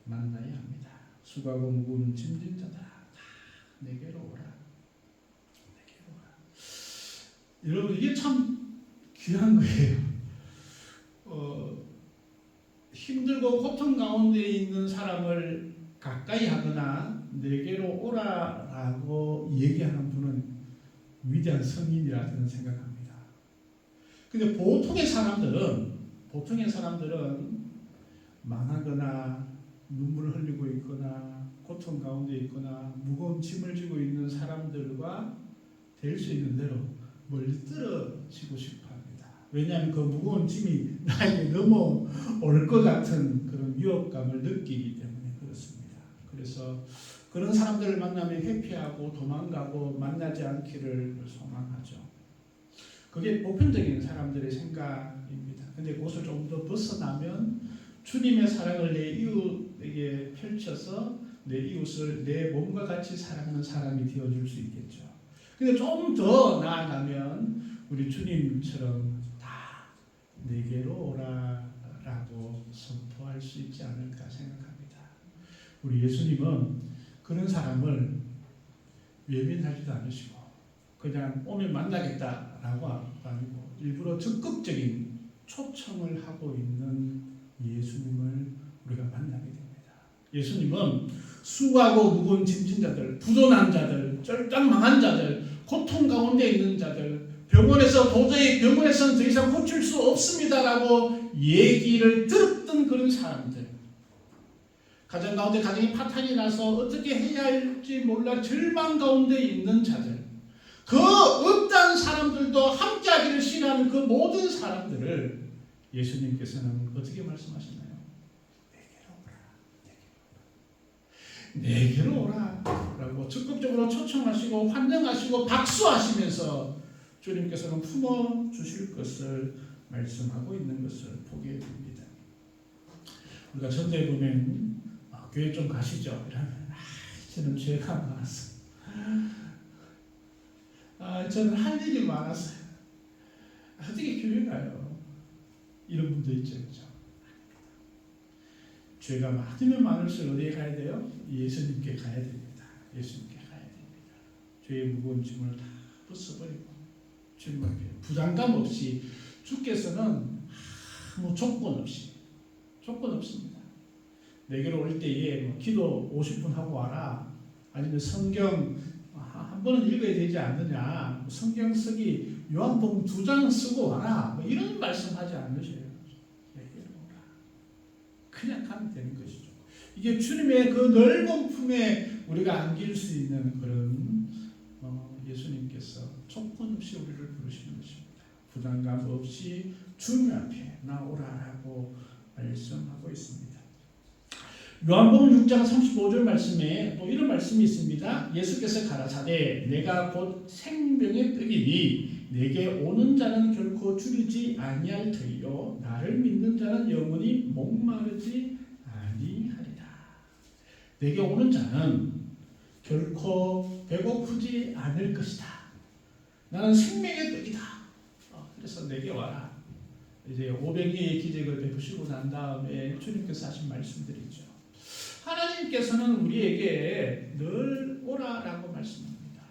만나야 합니다. 수고하고 무거운 짐진 자다 다 내게로 오라. 내게로 오라. 여러분 이게 참 귀한 거예요. 힘들고 고통 가운데 있는 사람을 가까이 하거나 내게로 오라라고 얘기하는 분은 위대한 성인이라 저는 생각합니다. 근데 보통의 사람들은 망하거나 눈물을 흘리고 있거나 고통 가운데 있거나 무거운 짐을 지고 있는 사람들과 될 수 있는 대로 멀리 떨어지고 싶어 합니다. 왜냐하면 그 무거운 짐이 나에게 넘어올 것 같은 그런 위협감을 느끼기 때문에 그렇습니다. 그래서 그런 사람들을 만나면 회피하고 도망가고 만나지 않기를 소망하죠. 그게 보편적인 사람들의 생각입니다. 근데 그것을 좀 더 벗어나면 주님의 사랑을 내 이웃에게 펼쳐서 내 이웃을 내 몸과 같이 사랑하는 사람이 되어줄 수 있겠죠. 근데 좀 더 나아가면 우리 주님처럼 다 내게로 오라라고 선포할 수 있지 않을까 생각합니다. 우리 예수님은 그런 사람을 외면하지도 않으시고 그냥 오면 만나겠다라고 아니고 일부러 적극적인 초청을 하고 있는 예수님을 우리가 만나게 됩니다. 예수님은 수고하고 무거운 짐진 자들, 부도난 자들, 쫄딱 망한 자들, 고통 가운데 있는 자들, 병원에서는 더 이상 고칠 수 없습니다라고 얘기를 들었던 그런 사람들, 가정 가운데 가정이 파탄이 나서 어떻게 해야 할지 몰라 절망 가운데 있는 자들, 그 어떤 사람들도 함께하기를 싫어하는 그 모든 사람들을 예수님께서는 어떻게 말씀하시나요? 내게로 오라 라고 적극적으로 초청하시고 환영하시고 박수하시면서 주님께서는 품어주실 것을 말씀하고 있는 것을 보게 됩니다. 우리가 전도에 보면 교회 좀 가시죠 이러면 저는 죄가 많았어요. 저는 할 일이 많았어요. 어떻게 교회 가요? 이런 분도 있죠. 그렇죠? 죄가 많으면 많을수록 어디에 가야 돼요? 예수님께 가야 됩니다. 예수님께 가야 됩니다. 죄의 무거운 짐을 다 벗어버리고 주님 앞에 부담감 없이 주께서는 아무 조건 없습니다. 내게로 올 때에 기도 50분 하고 와라, 아니면 성경 한 번은 읽어야 되지 않느냐, 성경 쓰기 요한복음 2장 쓰고 와라, 이런 말씀하지 않으셔요. 그냥 가면 되는 것이죠. 이게 주님의 그 넓은 품에 우리가 안길 수 있는 그런 예수님께서 조건 없이 우리를 부르시는 것입니다. 부담감 없이 주님 앞에 나오라라고 말씀하고 있습니다. 요한복음 6장 35절 말씀에 또 이런 말씀이 있습니다. 예수께서 가라사대 내가 곧 생명의 떡이니 내게 오는 자는 결코 줄이지 아니할 터이요 나를 믿는 자는 영원히 목마르지 아니하리라. 내게 오는 자는 결코 배고프지 않을 것이다. 나는 생명의 떡이다. 그래서 내게 와라. 이제 500리의 기적을 베푸시고 난 다음에 주님께서 하신 말씀들이죠. 하나님께서는 우리에게 늘 오라라고 말씀합니다.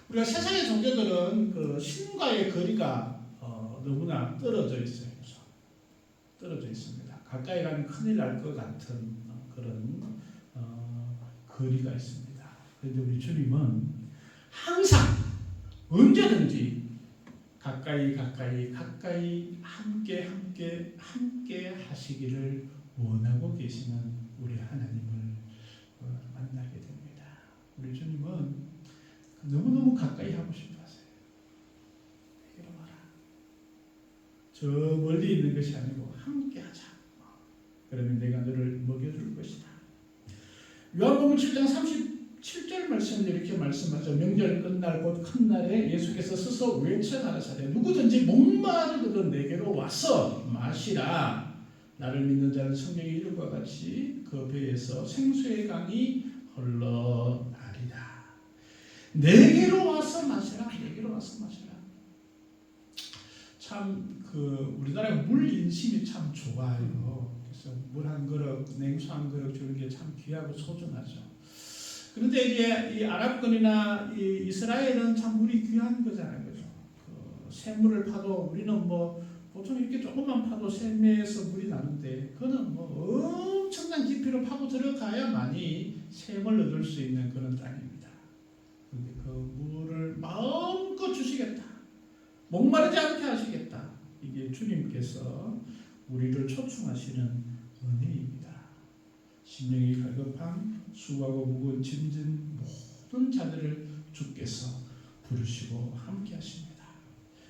우리가 세상의 종교들은 그 신과의 거리가 너무나 떨어져 있어요. 떨어져 있습니다. 가까이 가면 큰일 날 것 같은 그런 거리가 있습니다. 그런데 우리 주님은 항상 언제든지 가까이 함께 하시기를 원하고 계시는 우리 하나님을 만나게 됩니다. 우리 주님은 너무너무 가까이 하고 싶어 하세요. 내게로 와라. 저 멀리 있는 것이 아니고 함께 하자. 그러면 내가 너를 먹여줄 것이다. 요한복음 7장 37절 말씀을 이렇게 말씀하죠. 명절 끝날 곧 큰 날에 예수께서 스스로 외쳐 가라사대 누구든지 목마르거든 내게로 와서 마시라. 나를 믿는 자는 성경의 이름과 같이 그 배에서 생수의 강이 흘러나리라. 내게로 와서 마시라. 내게로 와서 마시라. 참 우리나라 물 인심이 참 좋아요. 그래서 물 한 그릇, 냉수 한 그릇 주는 게 참 귀하고 소중하죠. 그런데 이제 이 아랍권이나 이 이스라엘은 참 물이 귀한 거잖아요, 그죠? 샘물을 파도 우리는 보통 이렇게 조금만 파도 샘에서 물이 나는데 그거는 엄청난 깊이로 파고 들어가야만이 샘을 얻을 수 있는 그런 땅입니다. 그런데 그 물을 마음껏 주시겠다. 목마르지 않게 하시겠다. 이게 주님께서 우리를 초청하시는 은혜입니다. 심령이 갈급함, 수고하고 무거운 짐진 모든 자들을 주께서 부르시고 함께 하십니다.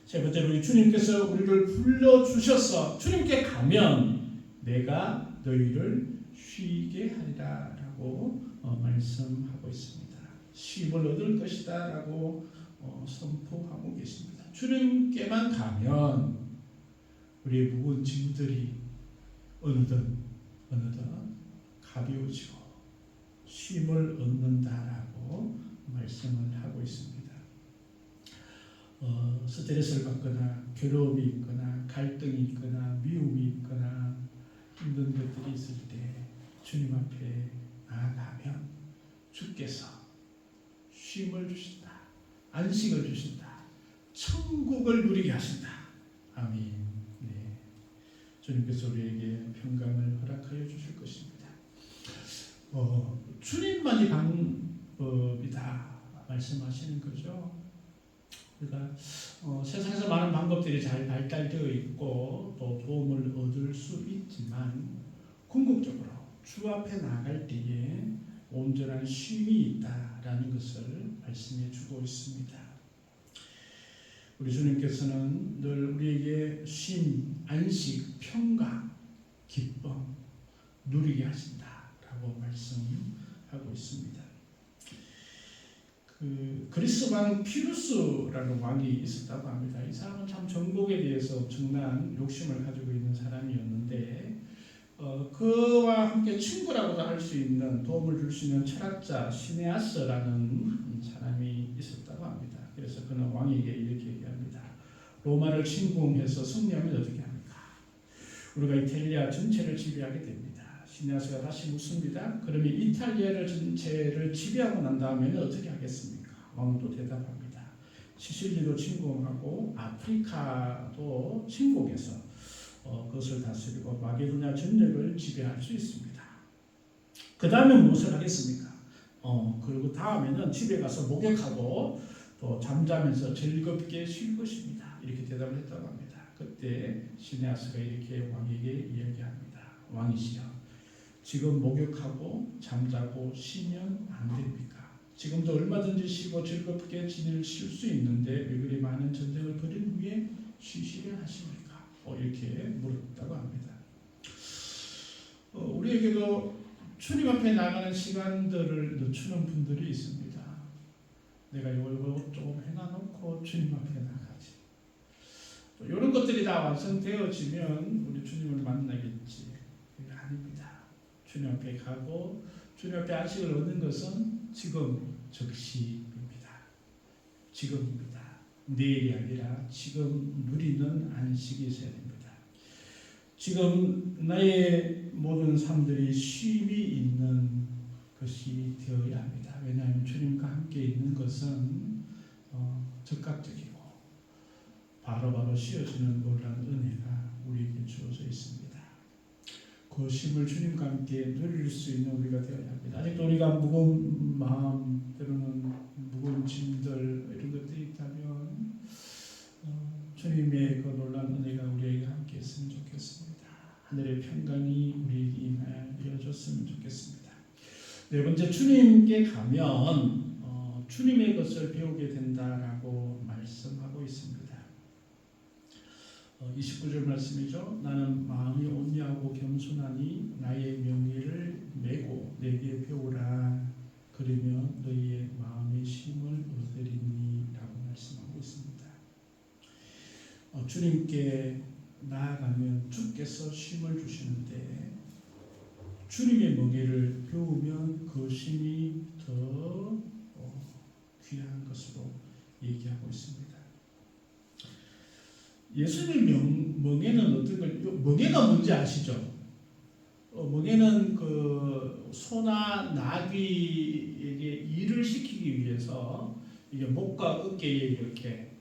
세 번째로 우리 주님께서 우리를 불러주셔서 주님께 가면 내가 너희를 쉬게 하리라 라고 말씀하고 있습니다. 쉼을 얻을 것이다 라고 선포하고 계십니다. 주님께만 가면 우리의 무거운 짐들이 어느덧 가벼워지고 쉼을 얻는다라고 말씀을 하고 있습니다. 스트레스를 받거나 괴로움이 있거나 갈등이 있거나 미움이 있거나 힘든 것들이 있을 때 주님 앞에 나아가면 주께서 쉼을 주신다. 안식을 주신다. 천국을 누리게 하신다. 아멘. 네. 주님께서 우리에게 평강을 허락하여 주실 것입니다. 주님만이 방법이다 말씀하시는 거죠. 그러니까 세상에서 많은 방법들이 잘 발달되어 있고 또 도움을 얻을 수 있지만 궁극적으로 주 앞에 나갈 때에 온전한 쉼이 있다라는 것을 말씀해 주고 있습니다. 우리 주님께서는 늘 우리에게 쉼, 안식, 평강, 기쁨 누리게 하신다라고 말씀하고 있습니다. 그리스 왕 피루스라는 왕이 있었다고 합니다. 이 사람은 참 정복에 대해서 엄청난 욕심을 가지고 있는 사람이었는데 그와 함께 친구라고도 할 수 있는 도움을 줄 수 있는 철학자 시네아스라는 사람이 있었다고 합니다. 그래서 그는 왕에게 이렇게 얘기합니다. 로마를 침공해서 승리하면 어떻게 합니까? 우리가 이탈리아 전체를 지배하게 됩니다. 시네아스가 다시 묻습니다. 그러면 이탈리아를 전체를 지배하고 난 다음에는 어떻게 하겠습니까? 왕은 또 대답합니다. 시실리도 침공하고 아프리카도 침공해서 그것을 다스리고 마게도냐 전역을 지배할 수 있습니다. 그 다음에 무엇을 하겠습니까? 그리고 다음에는 집에 가서 목욕하고 또 잠자면서 즐겁게 쉴 것입니다. 이렇게 대답을 했다고 합니다. 그때 시네아스가 이렇게 왕에게 이야기합니다. 왕이시여, 지금 목욕하고 잠자고 쉬면 안 됩니까? 지금도 얼마든지 쉬고 즐겁게 쉴 수 있는데 왜 그리 많은 전쟁을 벌인 후에 쉬시려 하십니까? 이렇게 물었다고 합니다. 우리에게도 주님 앞에 나가는 시간들을 늦추는 분들이 있습니다. 내가 이거 조금 해놔놓고 주님 앞에 나가지. 또 이런 것들이 다 완성되어지면 우리 주님을 만나겠지. 그게 아닙니다. 주님 앞에 가고 주님 앞에 안식을 얻는 것은 지금 즉시입니다. 지금입니다. 내일이 아니라 지금 누리는 안식이 있어야 됩니다. 지금 나의 모든 삶들이 쉼이 있는 것이 되어야 합니다. 왜냐하면 주님과 함께 있는 것은 즉각적이고 바로바로 씌어지는 놀라운 은혜가 우리에게 주어져 있습니다. 그 쉼을 주님과 함께 누릴 수 있는 우리가 되어야 합니다. 아직도 우리가 무거운 마음, 때로는 무거운 짐들 이런 것들이 있다면 주님의 그 놀라운 은혜가 우리에게 함께 했으면 좋겠습니다. 하늘의 평강이 우리에게 임하여졌으면 좋겠습니다. 네 번째, 주님께 가면 주님의 것을 배우게 된다라고 말씀하고 있습니다. 29절 말씀이죠. 나는 마음이 온유하고 겸손하니 나의 명예를 메고 내게 배우라. 그러면 너희의 마음의 쉼을 얻으리니 라고 말씀하고 있습니다. 주님께 나아가면 주께서 쉼을 주시는데 주님의 명예를 배우면 그 쉼이 더 귀한 것으로 얘기하고 있습니다. 예수님 멍에는 어떤 걸, 멍에가 뭔지 아시죠? 멍에는 그 소나 나귀에게 일을 시키기 위해서 이게 목과 어깨에 이렇게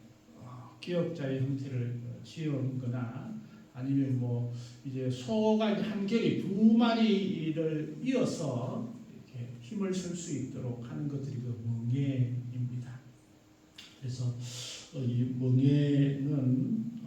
기역자의 형태를 지은,거나 아니면 뭐 이제 소가 한 결이 두 마리를 이어서 이렇게 힘을 쓸 수 있도록 하는 것들이 그 멍에입니다. 그래서 이 멍에는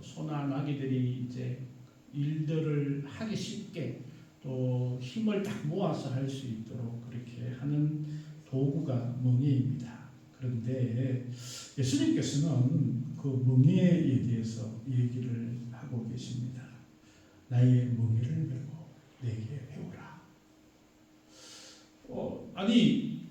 소나 나귀들이 이제 일들을 하기 쉽게 또 힘을 딱 모아서 할 수 있도록 그렇게 하는 도구가 멍에입니다. 그런데 예수님께서는 그 멍에에 대해서 얘기를 하고 계십니다. 나의 멍에를 메고 내게 배우라. 아니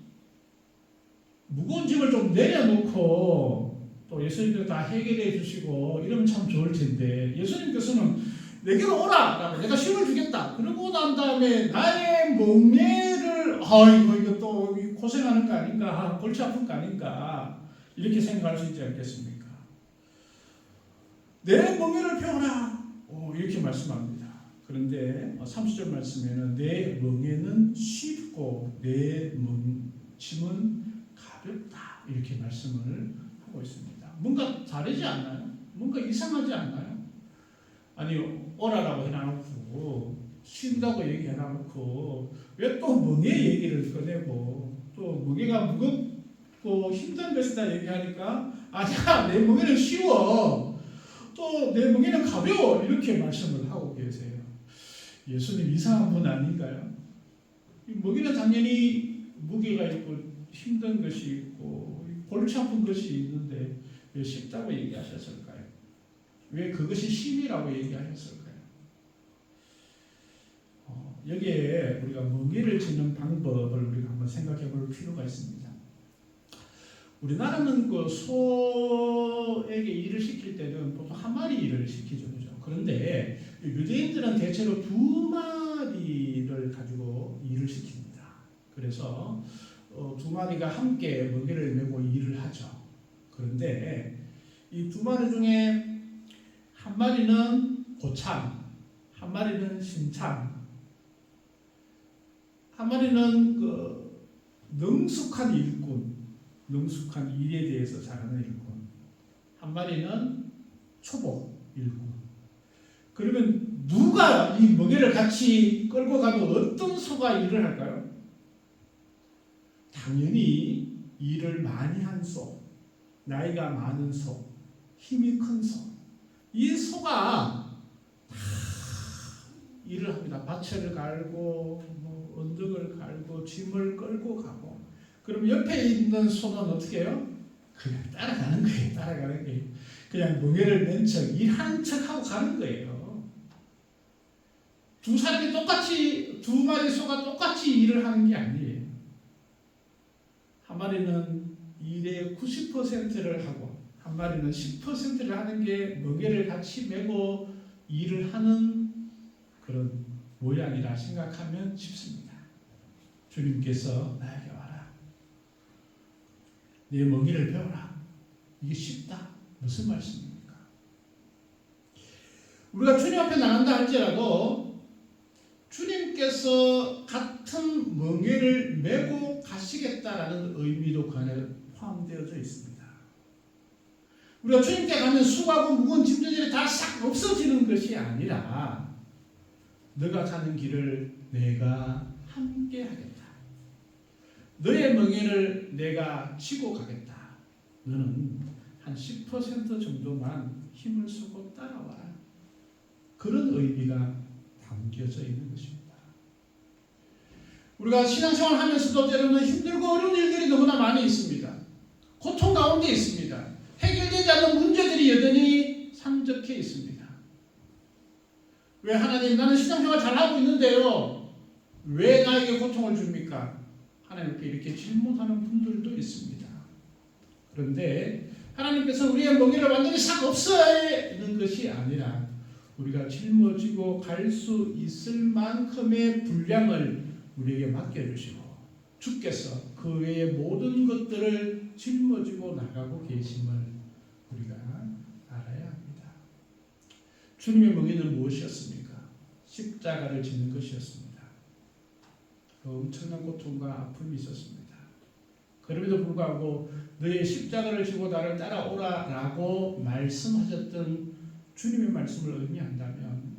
무거운 짐을 좀 내려놓고 또 예수님께서 다 해결해 주시고 이러면 참 좋을 텐데 예수님께서는 내게로 오라 라고 내가 쉼을 주겠다. 그러고 난 다음에 나의 멍에를 이거 또 고생하는 거 아닌가, 골치 아픈 거 아닌가 이렇게 생각할 수 있지 않겠습니까? 내 멍에를 펴라 이렇게 말씀합니다. 그런데 30절 말씀에는 내 멍에는 쉽고 내 짐은 가볍다 이렇게 말씀을 다르지 않나요? 뭔가 이상하지 않나요? 아니 오라라고 해놔놓고 쉰다고 얘기해놔놓고 왜 또 멍에 얘기를 꺼내고 또 멍에가 무겁고 힘든 것이다 얘기하니까 아니야 내 멍에는 쉬워 또 내 멍에는 가벼워 이렇게 말씀을 하고 계세요. 예수님 이상한 분 아닌가요? 멍에는 당연히 무게가 있고 힘든 것이 있고 골치 아픈 것이 있는데 왜 쉽다고 얘기하셨을까요? 왜 그것이 힘이라고 얘기하셨을까요? 여기에 우리가 멍에를 지는 방법을 우리가 한번 생각해 볼 필요가 있습니다. 우리나라는 그 소에게 일을 시킬 때는 보통 한 마리 일을 시키죠. 그죠? 그런데 유대인들은 대체로 두 마리를 가지고 일을 시킵니다. 그래서 두 마리가 함께 멍에를 메고 일을 하죠. 그런데 이 두 마리 중에 한 마리는 고참, 한 마리는 신참, 한 마리는 그 능숙한 일꾼, 능숙한 일에 대해서 잘하는 일꾼, 한 마리는 초보 일꾼. 그러면 누가 이 멍에를 같이 끌고 가면 어떤 소가 일을 할까요? 당연히 일을 많이 한 소, 나이가 많은 소, 힘이 큰 소. 이 소가 다 일을 합니다. 밭을 갈고 언덕을 갈고 짐을 끌고 가고. 그럼 옆에 있는 소는 어떻게 해요? 그냥 따라가는 거예요. 따라가는 거예요. 그냥 멍에를 맨 척 일하는 척하고 가는 거예요. 두 사람이 똑같이 두 마리 소가 똑같이 일을 하는 게 아니에요. 한 마리는 일의 90%를 하고 한 마리는 10%를 하는 게 멍에를 같이 메고 일을 하는 그런 모양이라 생각하면 쉽습니다. 주님께서 나에게 와라. 내 멍에를 배워라. 이게 쉽다. 무슨 말씀입니까? 우리가 주님 앞에 나간다 할지라도 주님께서 같은 멍에를 메고 가시겠다라는 의미도 그 안에 포함되어져 있습니다. 우리가 주님께 가면 수고하고 무거운 짐들이 다 싹 없어지는 것이 아니라 너가 가는 길을 내가 함께 하겠다. 너의 멍에를 내가 지고 가겠다. 너는 한 10% 정도만 힘을 쓰고 따라와라. 그런 의미가 담겨져 있는 것입니다. 우리가 신앙생활 하면서도 때로는 힘들고 어려운 일들이 너무나 많이 있습니다. 고통 가운데 있습니다. 해결되지 않는 문제들이 여전히 산적해 있습니다. 왜 하나님 나는 신앙생활 잘하고 있는데요. 왜 나에게 고통을 줍니까? 하나님께 이렇게 질문하는 분들도 있습니다. 그런데 하나님께서 우리의 멍에를 완전히 싹 없애는 것이 아니라 우리가 짊어지고 갈 수 있을 만큼의 분량을 우리에게 맡겨주시고 주께서 그 외의 모든 것들을 짊어지고 나가고 계심을 우리가 알아야 합니다. 주님의 멍에는 무엇이었습니까? 십자가를 짓는 것이었습니다. 엄청난 고통과 아픔이 있었습니다. 그럼에도 불구하고 너의 십자가를 지고 나를 따라오라라고 말씀하셨던 주님의 말씀을 의미한다면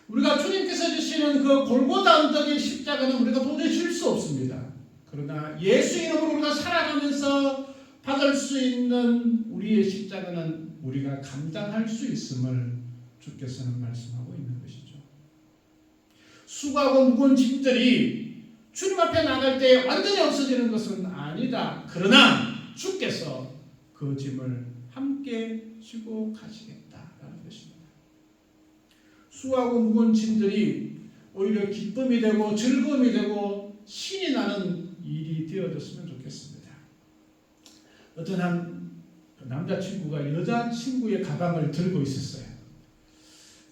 우리가 주님께서 주시는 그 골고다 언덕의 십자가는 우리가 도저히 질 수 없습니다. 그러나 예수 이름으로 우리가 살아가면서 받을 수 있는 우리의 십자가는 우리가 감당할 수 있음을 주께서는 말씀하고 있는 것이죠. 수고하고 무거운 짐들이 주님 앞에 나갈 때 완전히 없어지는 것은 아니다. 그러나 주께서 그 짐을 함께 지고 가시겠다라는 것입니다. 수고하고 무거운 짐들이 오히려 기쁨이 되고 즐거움이 되고 신이 나는 일이 되어졌으면 좋겠습니다. 어떤 한 남자친구가 여자친구의 가방을 들고 있었어요.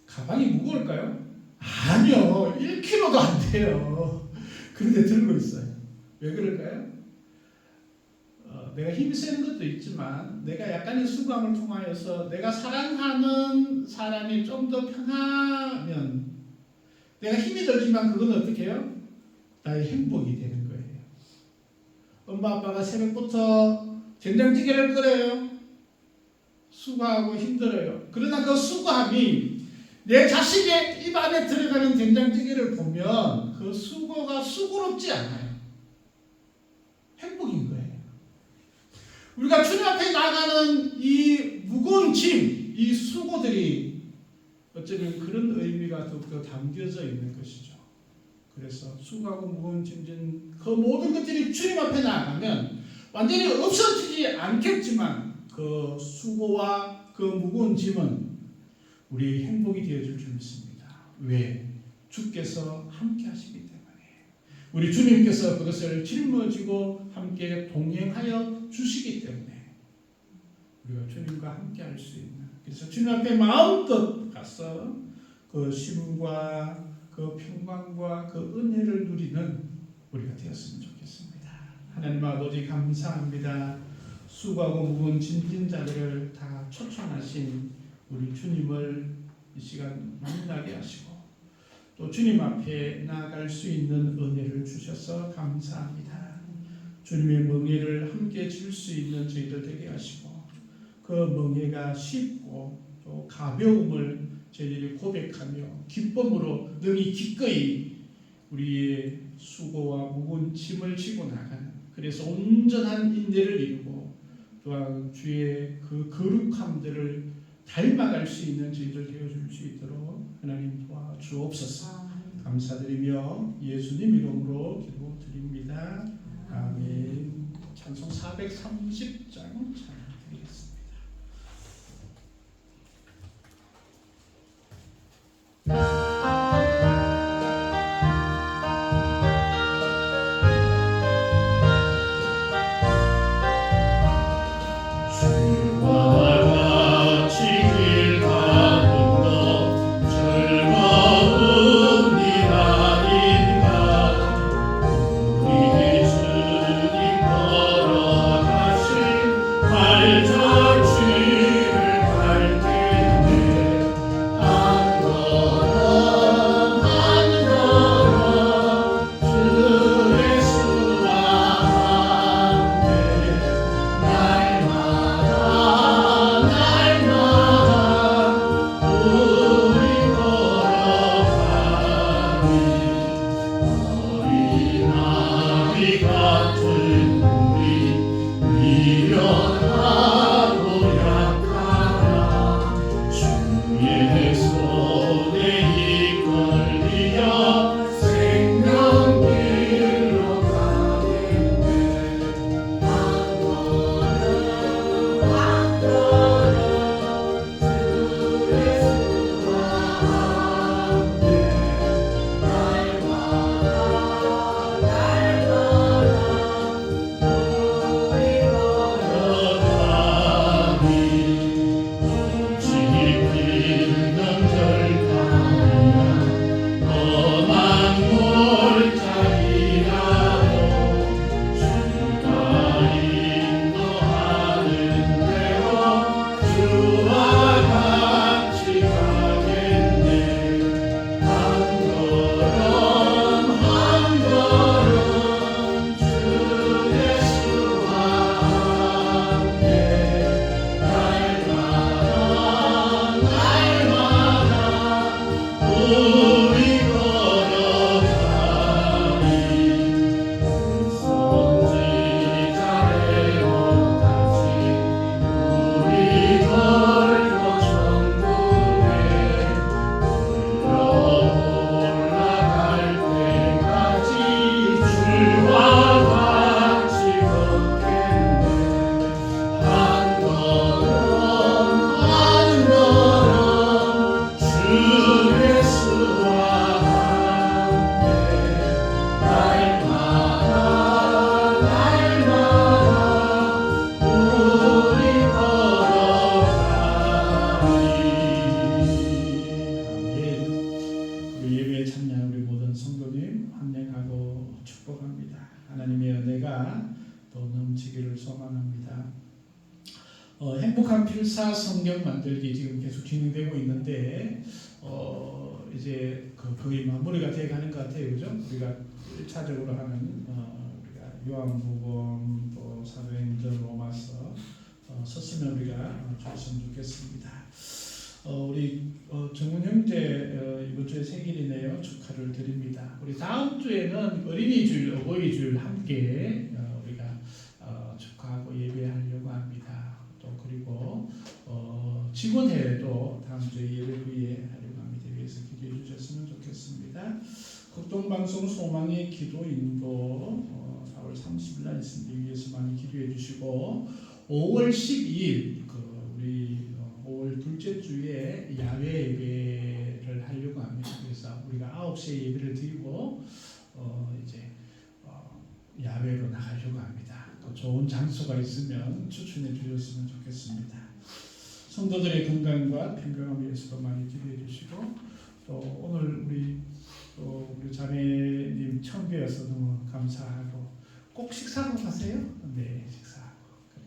가방이 무거울까요? 아니요. 1kg도 안 돼요. 그런데 들고 있어요. 왜 그럴까요? 내가 힘이 세는 것도 있지만 내가 약간의 수고함을 통하여서 내가 사랑하는 사람이 좀 더 편하면 내가 힘이 들지만 그건 어떻게 해요? 나의 행복이 되는 거예요. 엄마 아빠가 새벽부터 된장찌개를 끓여요. 수고하고 힘들어요. 그러나 그 수고함이 내 자식의 입 안에 들어가는 된장찌개를 보면 그 수고가 수고롭지 않아요. 행복인 거예요. 우리가 주님 앞에 나가는 이 무거운 짐, 이 수고들이 어쩌면 그런 의미가 더욱더 담겨져 있는 것이죠. 그래서 수고하고 무거운 짐진 그 모든 것들이 주님 앞에 나가면 완전히 없어지지 않겠지만 그 수고와 그 무거운 짐은 우리의 행복이 되어줄 줄 믿습니다. 왜? 주께서 함께 하시기 때문에. 우리 주님께서 그것을 짊어지고 함께 동행하여 주시기 때문에 우리가 주님과 함께 할 수 있는, 그래서 주님 앞에 마음껏 가서 그 쉼과 그 평강과 그 은혜를 누리는 우리가 되었으면 좋겠습니다. 하나님 아버지 감사합니다. 수고하고 무거운 짐진 자들을 다 초청하신 우리 주님을 이 시간 만나게 하시고 또 주님 앞에 나아갈 수 있는 은혜를 주셔서 감사합니다. 주님의 멍에를 함께 질 수 있는 저희들 되게 하시고 그 멍에가 쉽고 또 가벼움을 저희들이 고백하며 기쁨으로 능히 기꺼이 우리의 수고와 무거운 짐을 지고 나가는, 그래서 온전한 인내를 이루고 또한 주의 그 거룩함들을 닮아갈 수 있는 저희들 되어줄 수 있도록 하나님 도와주옵소서. 감사드리며 예수님 이름으로 기도드립니다. 아멘. 찬송 430장 찬양드리겠습니다. 행복한 필사 성경 만들기 지금 계속 진행되고 있는데 이제 거의 마무리가 돼가는 것 같아요, 그죠? 우리가 1차적으로 하는 우리가 요한복음, 또 사도행전, 로마서, 섰으면 우리가 좋았으면 좋겠습니다. 우리 정훈 형제 이번 주에 생일이네요. 축하를 드립니다. 우리 다음 주에는 어린이주일, 어버이주일 함께 우리가 축하하고 예배하려고 합니다. 또 그리고 직원회도 다음 주에 예배 후에 하려고 합니다. 위해서 기도해 주셨으면 좋겠습니다. 극동방송 소망의 기도 인도 4월 30일 날 있습니다. 위해서 많이 기도해 주시고 5월 12일 우리 5월 둘째 주에 야외 예배를 하려고 합니다. 그래서 우리가 9시에 예배를 드리고 이제 야외로 나가려고 합니다. 또 좋은 장소가 있으면 추천해 주셨으면 좋겠습니다. 성도들의 건강과 평강을 위해서도 많이 기도해 주시고 또 오늘 우리 자매님 처음 뵈어서 너무 감사하고 꼭 식사하고 가세요. 네, 식사하고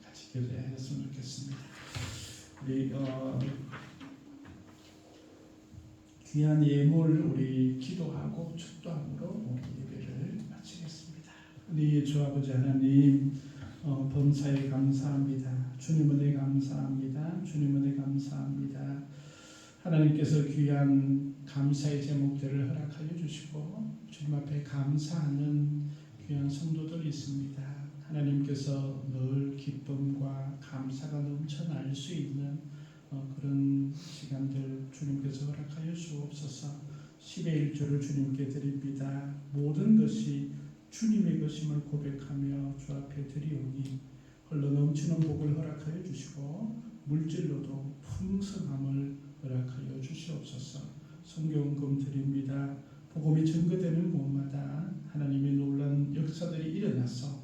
같이 기도하셨으면 좋겠습니다. 우리 귀한 예물 우리 기도하고 축도함으로 예배를 마치겠습니다. 우리 주 아버지 하나님 범사에 감사합니다. 주님 은혜 감사합니다. 주님 은혜 감사합니다. 하나님께서 귀한 감사의 제목들을 허락하여 주시고 주님 앞에 감사하는 귀한 성도들이 있습니다. 하나님께서 늘 기쁨과 감사가 넘쳐날 수 있는 그런 시간들 주님께서 허락하여 주옵소서. 10의 1조를 주님께 드립니다. 모든 것이 주님의 것임을 고백하며 주 앞에 드리오니 흘러 넘치는 복을 허락하여 주시고 물질로도 풍성함을 허락하여 주시옵소서. 성경금 드립니다. 복음이 증거되는 곳마다 하나님의 놀라운 역사들이 일어나서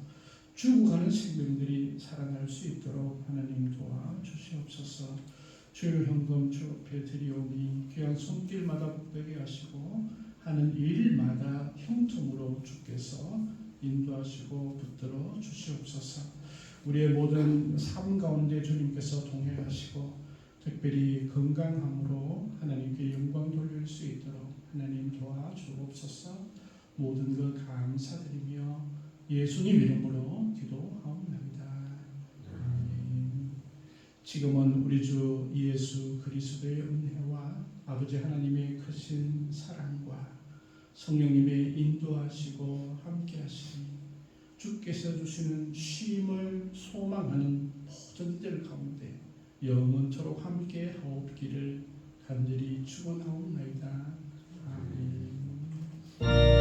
죽어가는 생명들이 살아날 수 있도록 하나님 도와주시옵소서. 주의 현금 주 앞에 드리오니 귀한 손길마다 복되게 하시고 하는 일마다 형통으로 주께서 인도하시고 붙들어 주시옵소서. 우리의 모든 삶 가운데 주님께서 동행하시고 특별히 건강함으로 하나님께 영광 돌릴 수 있도록 하나님 도와주옵소서. 모든 것 감사드리며 예수님 이름으로 기도하옵나이다. 아멘. 지금은 우리 주 예수 그리스도의 은혜와 아버지 하나님의 크신 사랑과 성령님의 인도하시고 함께하시니 주께서 주시는 쉼을 소망하는 모든 이들 가운데 영원토록 함께 하옵기를 간절히 축원하옵나이다. 아멘.